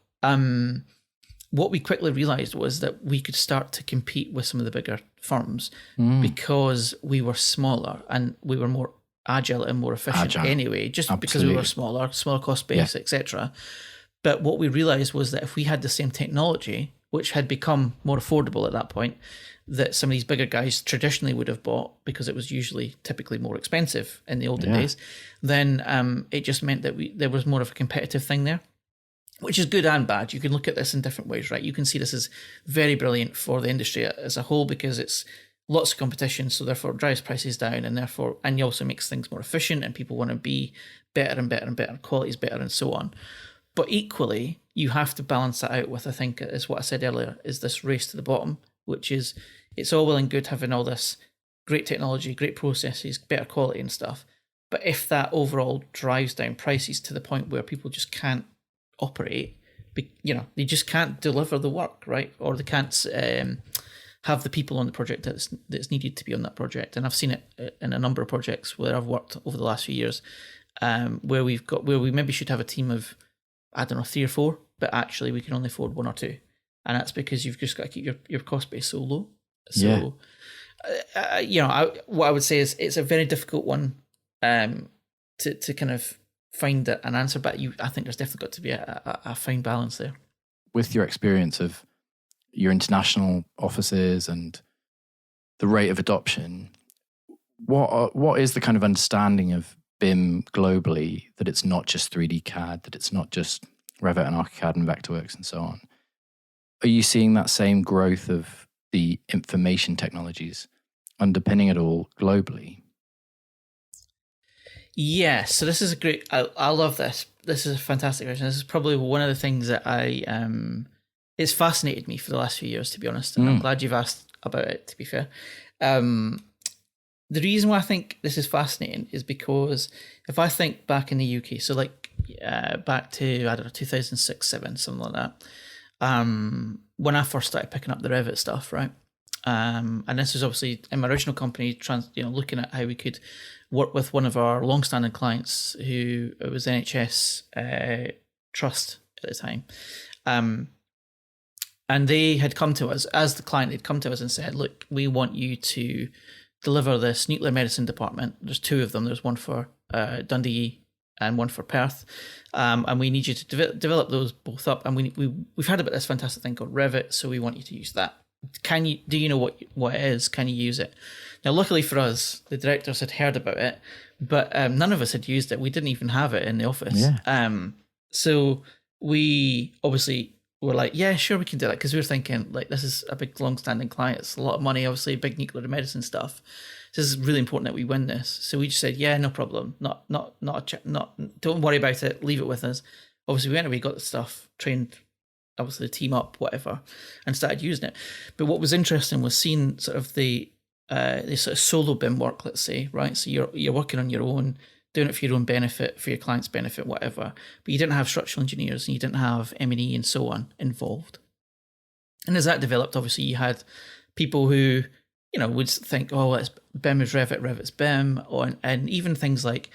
what we quickly realized was that we could start to compete with some of the bigger firms because we were smaller and we were more agile and more efficient anyway, just because we were smaller cost base, etc. But what we realized was that if we had the same technology, which had become more affordable at that point, that some of these bigger guys traditionally would have bought because it was typically more expensive in the olden days, then it just meant that there was more of a competitive thing there, which is good and bad. You can look at this in different ways, right? You can see this as very brilliant for the industry as a whole because it's lots of competition, so therefore it drives prices down, and it also makes things more efficient, and people want to be better and better and better, quality is better, and so on. But equally, you have to balance that out with, I think, is what I said earlier, is this race to the bottom, which is it's all well and good having all this great technology, great processes, better quality and stuff. But if that overall drives down prices to the point where people just can't operate, they just can't deliver the work, right? Or they can't have the people on the project that's needed to be on that project. And I've seen it in a number of projects where I've worked over the last few years, where we maybe should have a team of, I don't know, 3 or 4, but actually we can only afford 1 or 2. And that's because you've just got to keep your cost base so low. So, what I would say is it's a very difficult one to kind of find an answer, but I think there's definitely got to be a fine balance there. With your experience of your international offices and the rate of adoption, what is the kind of understanding of BIM globally, that it's not just 3D CAD, that it's not just Revit and ArchiCAD and Vectorworks and so on? Are you seeing that same growth of the information technologies underpinning it all globally? Yeah, so this is I love this. This is a fantastic question. This is probably one of the things that it's fascinated me for the last few years, to be honest. And I'm glad you've asked about it, to be fair. The reason why I think this is fascinating is because if I think back in the UK, so back to, I don't know, 2006, 2007, something like that, when I first started picking up the Revit stuff, right? And this was obviously in my original company, looking at how we could work with one of our long-standing clients who was NHS Trust at the time. And they had come to us, as the client, they'd come to us and said, look, we want you to deliver this nuclear medicine department. There's 2 of them. There's one for Dundee and one for Perth. And we need you to develop those both up. And we've heard about this fantastic thing called Revit, so we want you to use that. Do you know what it is? Can you use it? Now, luckily for us, the directors had heard about it, but none of us had used it. We didn't even have it in the office. Yeah. So we obviously were like, yeah, sure, we can do that, because we were thinking, like, this is a big long-standing client. It's a lot of money, obviously, big nuclear medicine stuff. This is really important that we win this. So we just said, yeah, no problem. Don't worry about it. Leave it with us. Obviously, we went and we got the stuff, trained, obviously, the team up, whatever, and started using it. But what was interesting was seeing sort of the sort of solo BIM work, let's say, right? So you're working on your own, doing it for your own benefit, for your client's benefit, whatever. But you didn't have structural engineers, and you didn't have M&E and so on involved. And as that developed, obviously, you had people who, would think, oh, it's BIM is Revit, Revit's BIM, and even things like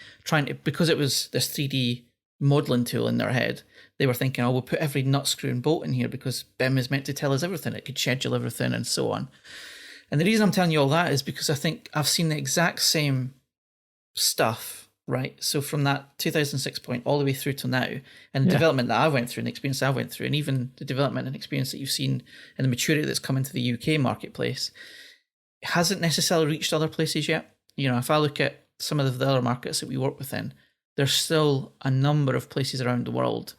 because it was this 3D modeling tool in their head, they were thinking, oh, we'll put every nut, screw and bolt in here because BIM is meant to tell us everything. It could schedule everything and so on. And the reason I'm telling you all that is because I think I've seen the exact same stuff, right? So from that 2006 point all the way through to now, and the development that I went through and the experience I went through, and even the development and experience that you've seen and the maturity that's come into the UK marketplace, hasn't necessarily reached other places yet. If I look at some of the other markets that we work within, there's still a number of places around the world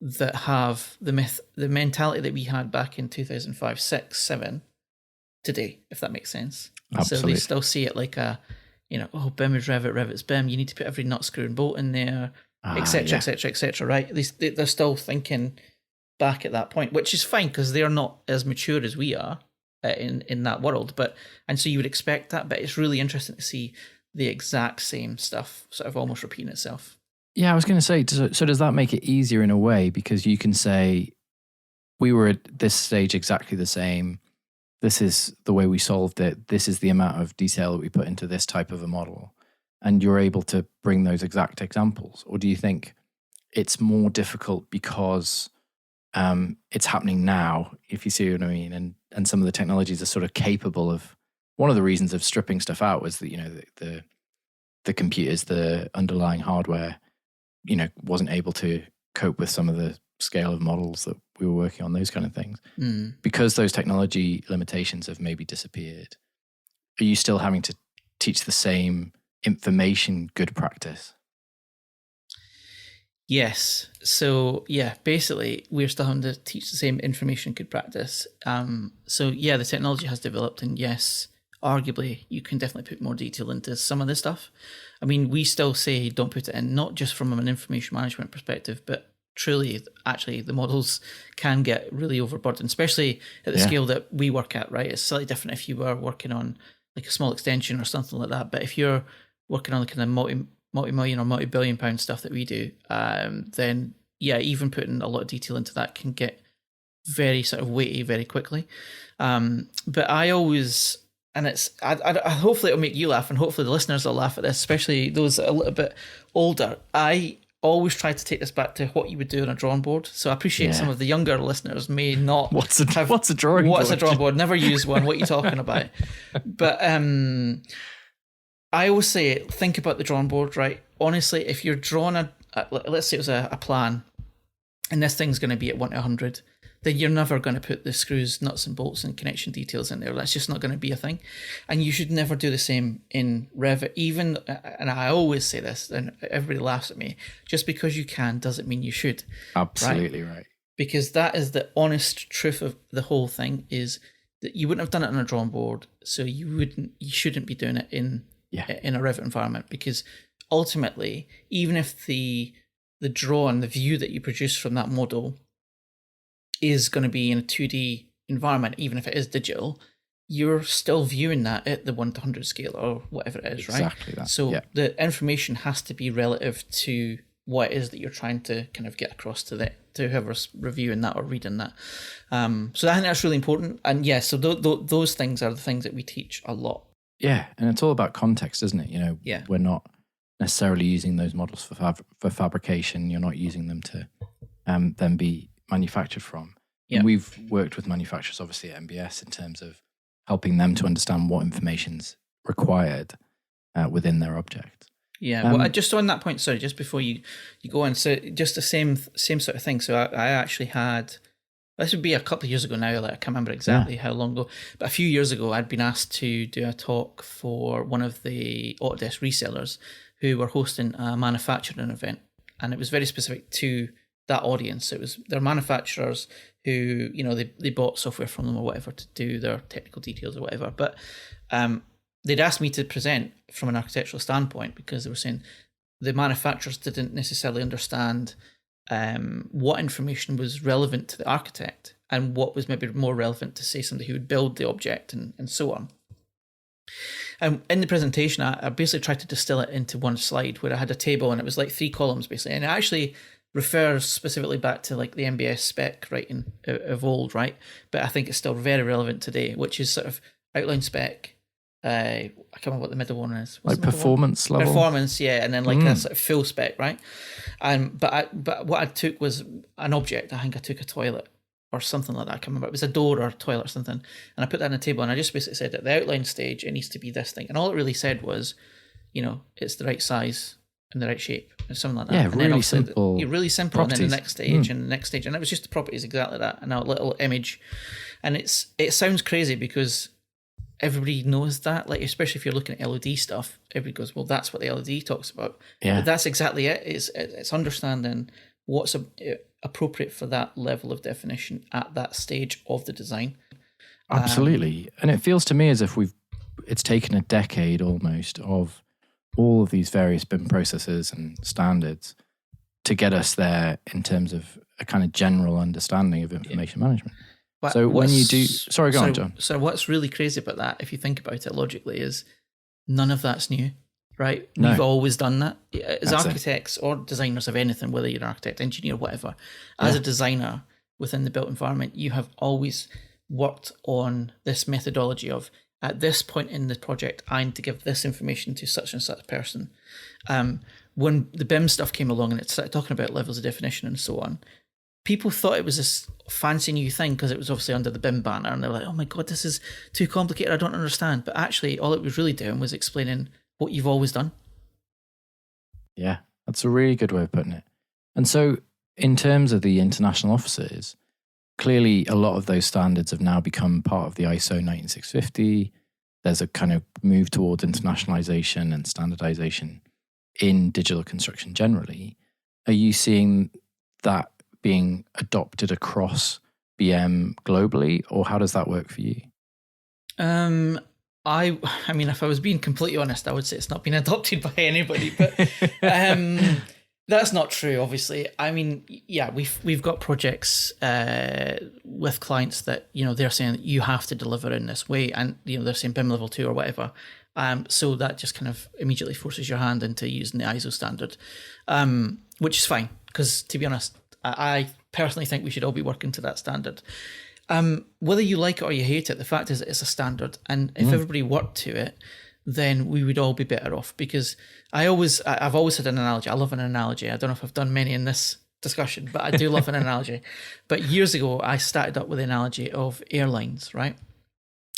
that have the mentality that we had back in 2005, 6, 7 today, if that makes sense. Absolutely. So they still see it like BIM is Revit, Revit's BIM. You need to put every nut, screw and bolt in there, etc., etc., right? They're still thinking back at that point, which is fine because they're not as mature as we are in that world. And so you would expect that, but it's really interesting to see the exact same stuff sort of almost repeating itself. Yeah, I was going to say, so does that make it easier in a way? Because you can say, we were at this stage exactly the same. This is the way we solved it. This is the amount of detail that we put into this type of a model. And you're able to bring those exact examples. Or do you think it's more difficult because it's happening now, if you see what I mean? And some of the technologies are sort of capable of, one of the reasons of stripping stuff out was that, the computers, the underlying hardware, wasn't able to cope with some of the scale of models that we were working on, those kind of things. Because those technology limitations have maybe disappeared, are you still having to teach the same information good practice? Yes. So yeah, basically we're still having to teach the same information good practice. So yeah, the technology has developed, and yes, arguably you can definitely put more detail into some of this stuff. I mean, we still say don't put it in, not just from an information management perspective, but truly, actually, the models can get really overburdened, especially at the scale that we work at, right? It's slightly different if you were working on like a small extension or something like that. But if you're working on the kind of multi-million or multi-billion pound stuff that we do, then yeah, even putting a lot of detail into that can get very sort of weighty very quickly. But I always, and I hopefully it'll make you laugh, and hopefully the listeners will laugh at this, especially those that are a little bit older. I always try to take this back to what you would do on a drawing board. So I appreciate some of the younger listeners may not. What's a drawing board? What's a drawing board? Never use one. What are you talking about? But I always say, think about the drawing board, right? Honestly, if you're drawing let's say it was a plan, and this thing's going to be at 1 to 100, then you're never going to put the screws, nuts and bolts and connection details in there. That's just not going to be a thing. And you should never do the same in Revit. Even, and I always say this, and everybody laughs at me, just because you can doesn't mean you should. Absolutely right. Because that is the honest truth of the whole thing, is that you wouldn't have done it on a drawing board, so you shouldn't be doing it in a Revit environment, because ultimately, even if the drawing, the view that you produce from that model is going to be in a 2D environment, even if it is digital, you're still viewing that at the 1 to 100 scale or whatever it is, right? Exactly that. So the information has to be relative to what it is that you're trying to kind of get across to whoever's reviewing that or reading that. So I think that's really important. And yeah, so those things are the things that we teach a lot. Yeah, and it's all about context, isn't it? We're not necessarily using those models for fabrication. You're not using them to then be manufactured from. And we've worked with manufacturers obviously at MBS in terms of helping them to understand what information's required within their object. Well, just on that point, sorry, just before you go on, so just the same sort of thing. So I actually had, this would be a couple of years ago now, like I can't remember exactly how long ago, but a few years ago I'd been asked to do a talk for one of the Autodesk resellers who were hosting a manufacturing event, and it was very specific to that audience. It was their manufacturers who, they bought software from them or whatever to do their technical details or whatever. But they'd asked me to present from an architectural standpoint, because they were saying the manufacturers didn't necessarily understand what information was relevant to the architect and what was maybe more relevant to, say, somebody who would build the object and so on. In the presentation, I basically tried to distill it into one slide where I had a table and it was like 3 columns basically, and it actually refers specifically back to like the MBS spec writing of old, right? But I think it's still very relevant today, which is sort of outline spec. I can't remember what the middle one is. What's like performance level? Performance, yeah, and then like a sort of full spec, right? But what I took was an object. I think I took a toilet or something like that. I can't remember. It was a door or a toilet or something. And I put that on the table and I just basically said at the outline stage, it needs to be this thing. And all it really said was, it's the right size and the right shape or something like that. Yeah, and really simple. Really simple. Properties. And then the next stage and the next stage. And it was just the properties exactly that. And a little image. And it sounds crazy because everybody knows that, like, especially if you're looking at LED stuff, everybody goes, well, that's what the LED talks about. Yeah. But that's exactly it. It's understanding what's appropriate for that level of definition at that stage of the design. Absolutely. And it feels to me as if it's taken a decade almost of all of these various BIM processes and standards to get us there in terms of a kind of general understanding of information management. But so when you do, sorry, go on, John. So what's really crazy about that, if you think about it logically, is none of that's new, right? No. We've always done that. As That's architects or designers of anything, whether you're an architect, engineer, whatever, as a designer within the built environment, you have always worked on this methodology of, at this point in the project, I need to give this information to such and such person. When the BIM stuff came along and it started talking about levels of definition and so on, people thought it was this fancy new thing because it was obviously under the BIM banner, and they're like, oh my God, this is too complicated, I don't understand. But actually, all it was really doing was explaining what you've always done. Yeah, that's a really good way of putting it. And so in terms of the international offices, clearly a lot of those standards have now become part of the ISO 19650. There's a kind of move towards internationalization and standardization in digital construction generally. Are you seeing that being adopted across BM globally, or how does that work for you? I mean, if I was being completely honest, I would say it's not been adopted by anybody, but that's not true, obviously. I mean, yeah, we've got projects with clients that, they're saying that you have to deliver in this way, and, they're saying BIM level 2 or whatever. So that just kind of immediately forces your hand into using the ISO standard, which is fine, because to be honest, I personally think we should all be working to that standard. Whether you like it or you hate it, the fact is that it's a standard, and if everybody worked to it, then we would all be better off. Because I've always had an analogy. I love an analogy. I don't know if I've done many in this discussion, but I do love an analogy. But years ago, I started up with the analogy of airlines, right?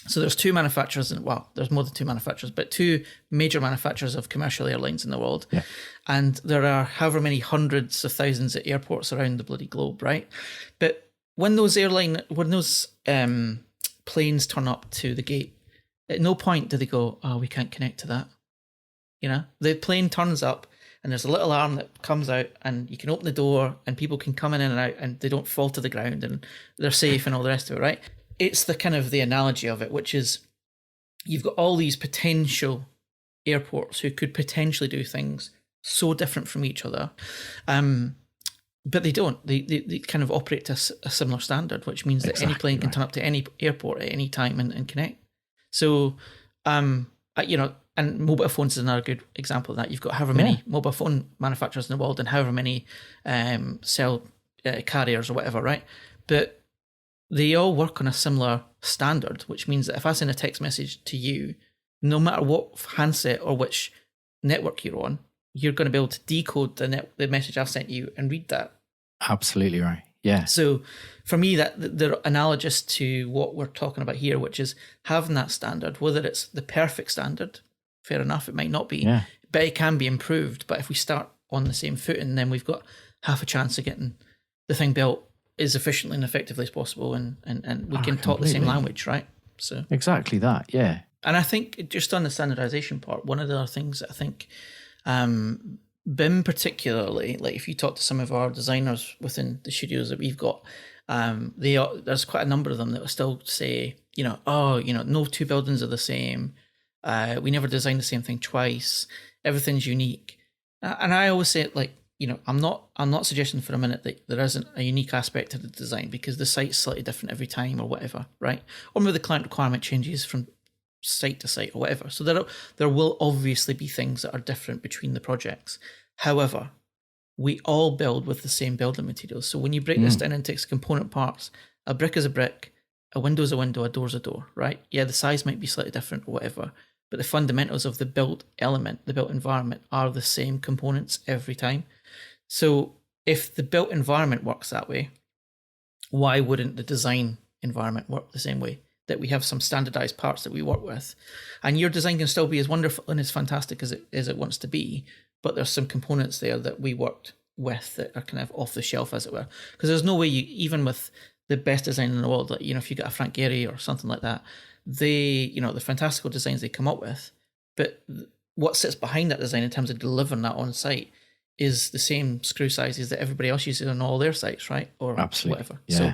So there's two manufacturers, there's more than two manufacturers, but two major manufacturers of commercial airlines in the world. Yeah. And there are however many hundreds of thousands of airports around the bloody globe, right? But when those planes turn up to the gate, at no point do they go, oh, we can't connect to that. The plane turns up and there's a little arm that comes out and you can open the door and people can come in and out and they don't fall to the ground and they're safe and all the rest of it, right? It's the kind of the analogy of it, which is you've got all these potential airports who could potentially do things so different from each other. But they don't. They kind of operate to a similar standard, which means that any plane can turn up to any airport at any time and connect. So, and mobile phones is another good example of that. You've got however many mobile phone manufacturers in the world and however many cell carriers or whatever, right? But they all work on a similar standard, which means that if I send a text message to you, no matter what handset or which network you're on, you're going to be able to decode the message I've sent you and read that. Absolutely right. Yeah. So for me, that they're analogous to what we're talking about here, which is having that standard, whether it's the perfect standard, fair enough, it might not be, but it can be improved. But if we start on the same footing, then we've got half a chance of getting the thing built as efficiently and effectively as possible, and we can talk the same language, right? So exactly that, yeah. And I think just on the standardization part, one of the other things that I think BIM particularly, like if you talk to some of our designers within the studios that we've got, there's quite a number of them that will still say, no two buildings are the same. We never designed the same thing twice. Everything's unique. And I always say, I'm not suggesting for a minute that there isn't a unique aspect to the design because the site's slightly different every time or whatever, right? Or maybe the client requirement changes from site to site or whatever. So there will obviously be things that are different between the projects. However, we all build with the same building materials. So when you break this down into its component parts, a brick is a brick, a window is a window, a door is a door, right? Yeah, the size might be slightly different or whatever, but the fundamentals of the built element, the built environment are the same components every time. So if the built environment works that way, why wouldn't the design environment work the same way? That we have some standardized parts that we work with, and your design can still be as wonderful and as fantastic as it wants to be, but there's some components there that we worked with that are kind of off the shelf, as it were. Because there's no way even with the best design in the world, like, if you get a Frank Gehry or something like that, the fantastical designs they come up with, but what sits behind that design in terms of delivering that on site is the same screw sizes that everybody else uses on all their sites, right? Or absolutely, whatever. Yeah. So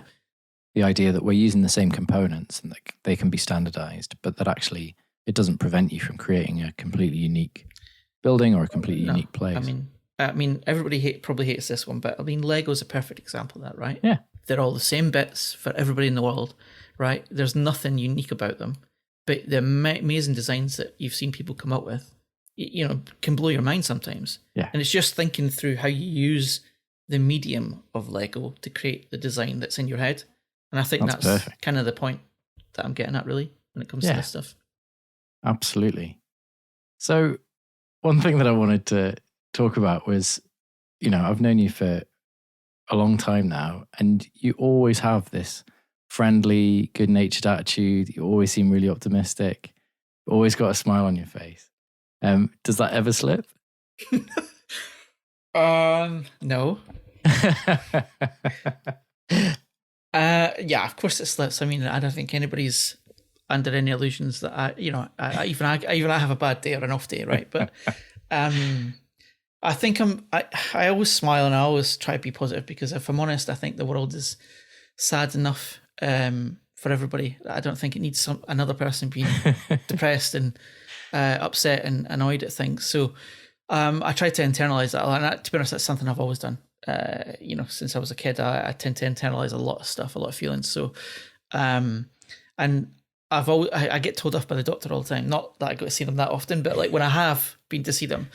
the idea that we're using the same components and that they can be standardized, but that actually it doesn't prevent you from creating a completely unique building or a completely unique place. I mean, everybody probably hates this one, but Lego's a perfect example of that, right? Yeah. They're all the same bits for everybody in the world, right? There's nothing unique about them, but the amazing designs that you've seen people come up with, can blow your mind sometimes. Yeah. And it's just thinking through how you use the medium of Lego to create the design that's in your head. And I think that's perfect. Kind of the point that I'm getting at, really, when it comes to this stuff. Absolutely. So one thing that I wanted to talk about was, I've known you for a long time now, and you always have this friendly, good-natured attitude. You always seem really optimistic. You've always got a smile on your face. Does that ever slip? No. Yeah, of course it slips. I mean, I don't think anybody's under any illusions that I have a bad day or an off day, right? But I think I always smile and I always try to be positive, because if I'm honest, I think the world is sad enough for everybody. I don't think it needs another person being depressed and upset and annoyed at things. So I try to internalize that. And to be honest, that's something I've always done. Since I was a kid, I tend to internalize a lot of stuff, a lot of feelings. So, and I get told off by the doctor all the time. Not that I go to see them that often, but like when I have been to see them,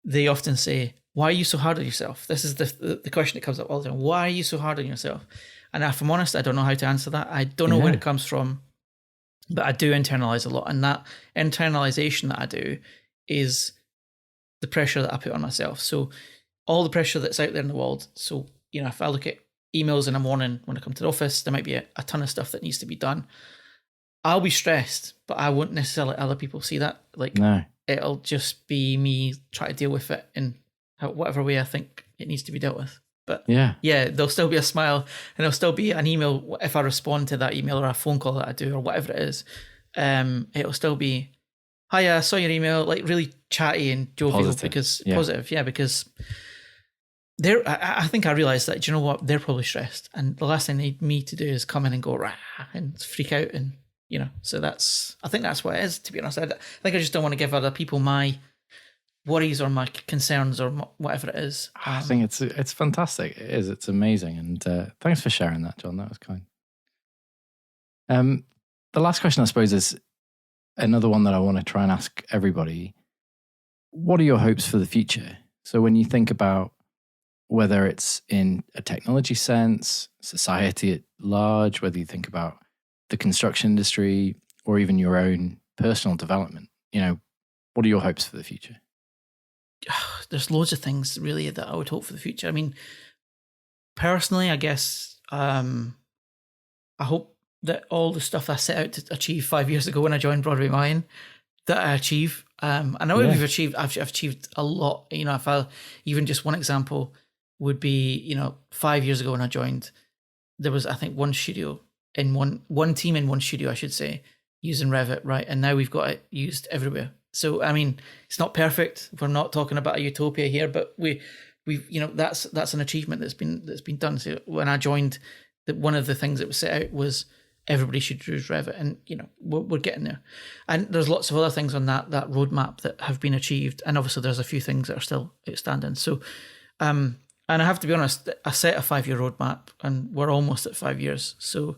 they often say, "Why are you so hard on yourself?" This is the question that comes up all the time. Why are you so hard on yourself? And if I'm honest, I don't know how to answer that. I don't know where it comes from, but I do internalize a lot, and that internalization that I do is the pressure that I put on myself. So all the pressure that's out there in the world. So, if I look at emails in the morning when I come to the office, there might be a ton of stuff that needs to be done. I'll be stressed, but I won't necessarily let other people see that. No. It'll just be me trying to deal with it in whatever way I think it needs to be dealt with. But yeah, there'll still be a smile, and there'll still be an email if I respond to that email, or a phone call that I do, or whatever it is. It'll still be, "Hi, I saw your email," like really chatty and jovial, positive, because I think I realised that, do you know what, they're probably stressed, and the last thing they need me to do is come in and go rah and freak out, and so I think that's what it is, to be honest. I think I just don't want to give other people my worries or my concerns or whatever it is. I think it's fantastic. It is. It's amazing, and thanks for sharing that, John. That was kind. The last question, I suppose, is another one that I want to try and ask everybody. What are your hopes for the future? So when you think about whether it's in a technology sense, society at large, whether you think about the construction industry, or even your own personal development, what are your hopes for the future? There's loads of things really that I would hope for the future. I mean, personally, I guess I hope that all the stuff I set out to achieve 5 years ago when I joined Broadway Malyan, that I achieve. I know I've achieved a lot. If I even just one example would be, 5 years ago when I joined, there was, I think, one studio in one team in one studio, I should say, using Revit, right? And now we've got it used everywhere. So, I mean, it's not perfect. We're not talking about a utopia here, but we've that's an achievement that's been done. So when I joined, one of the things that was set out was everybody should use Revit, and we're getting there. And there's lots of other things on that roadmap that have been achieved, and obviously there's a few things that are still outstanding. So, and I have to be honest, I set a 5-year roadmap, and we're almost at 5 years. So,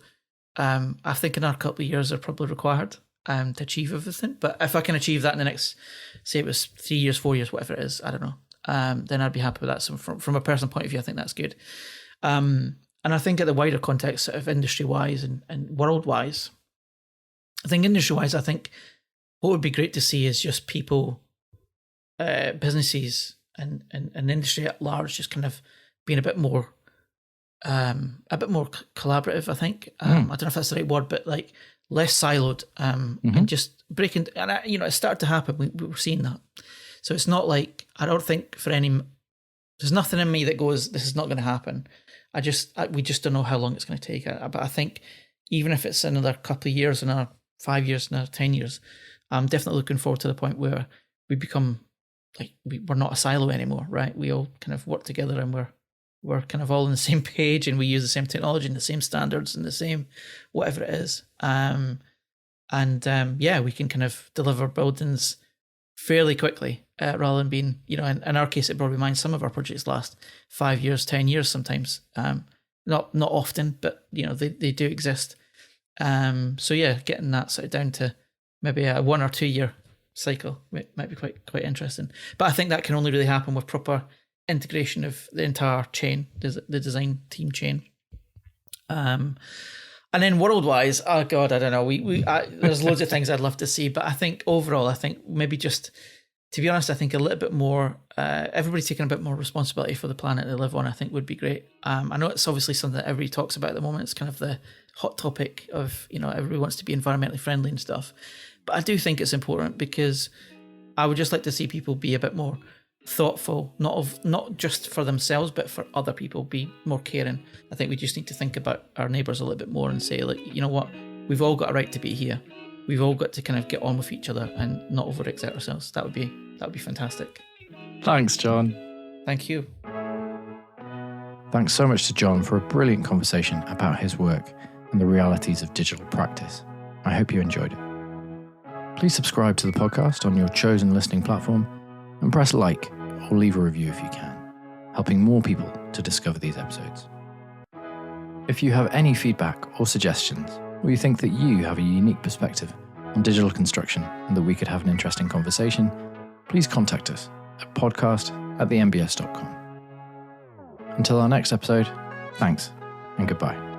I think another couple of years are probably required to achieve everything. But if I can achieve that in the next, say it was 3 years, 4 years, whatever it is, I don't know, then I'd be happy with that. So from a personal point of view, I think that's good. And I think at the wider context of industry-wise and world-wise, I think industry-wise, I think what would be great to see is just people, businesses and industry at large just kind of being a bit more collaborative, I think. I don't know if that's the right word, but like less siloed, and just breaking. And it started to happen. We were seeing that. So it's not like, I don't think there's nothing in me that goes, this is not going to happen. We just don't know how long it's going to take. But I think even if it's another couple of years, another 5 years, another 10 years, I'm definitely looking forward to the point where we become like, we're not a silo anymore, right? We all kind of work together, and we're kind of all on the same page, and we use the same technology and the same standards and the same whatever it is. We can kind of deliver buildings fairly quickly, rather than being, in our case at Broadway Malyan, some of our projects last 5 years, 10 years sometimes. Not often, but they do exist. Getting that sort of down to maybe a 1 or 2 year cycle might be quite interesting. But I think that can only really happen with proper integration of the entire chain, the design team chain. And then world-wise, oh God, I don't know. There's loads of things I'd love to see, but I think overall, maybe just, to be honest, I think a little bit more, everybody taking a bit more responsibility for the planet they live on, I think would be great. I know it's obviously something that everybody talks about at the moment. It's kind of the hot topic of, everybody wants to be environmentally friendly and stuff. But I do think it's important, because I would just like to see people be a bit more thoughtful, not just for themselves, but for other people, be more caring. I think we just need to think about our neighbours a little bit more and say, like, you know what, we've all got a right to be here. We've all got to kind of get on with each other and not overexert ourselves. That would be fantastic. Thanks, Jon. Thank you. Thanks so much to Jon for a brilliant conversation about his work and the realities of digital practice. I hope you enjoyed it. Please subscribe to the podcast on your chosen listening platform and press like or leave a review if you can, helping more people to discover these episodes. If you have any feedback or suggestions, or you think that you have a unique perspective on digital construction and that we could have an interesting conversation, please contact us at podcast@thembs.com. Until our next episode, thanks and goodbye.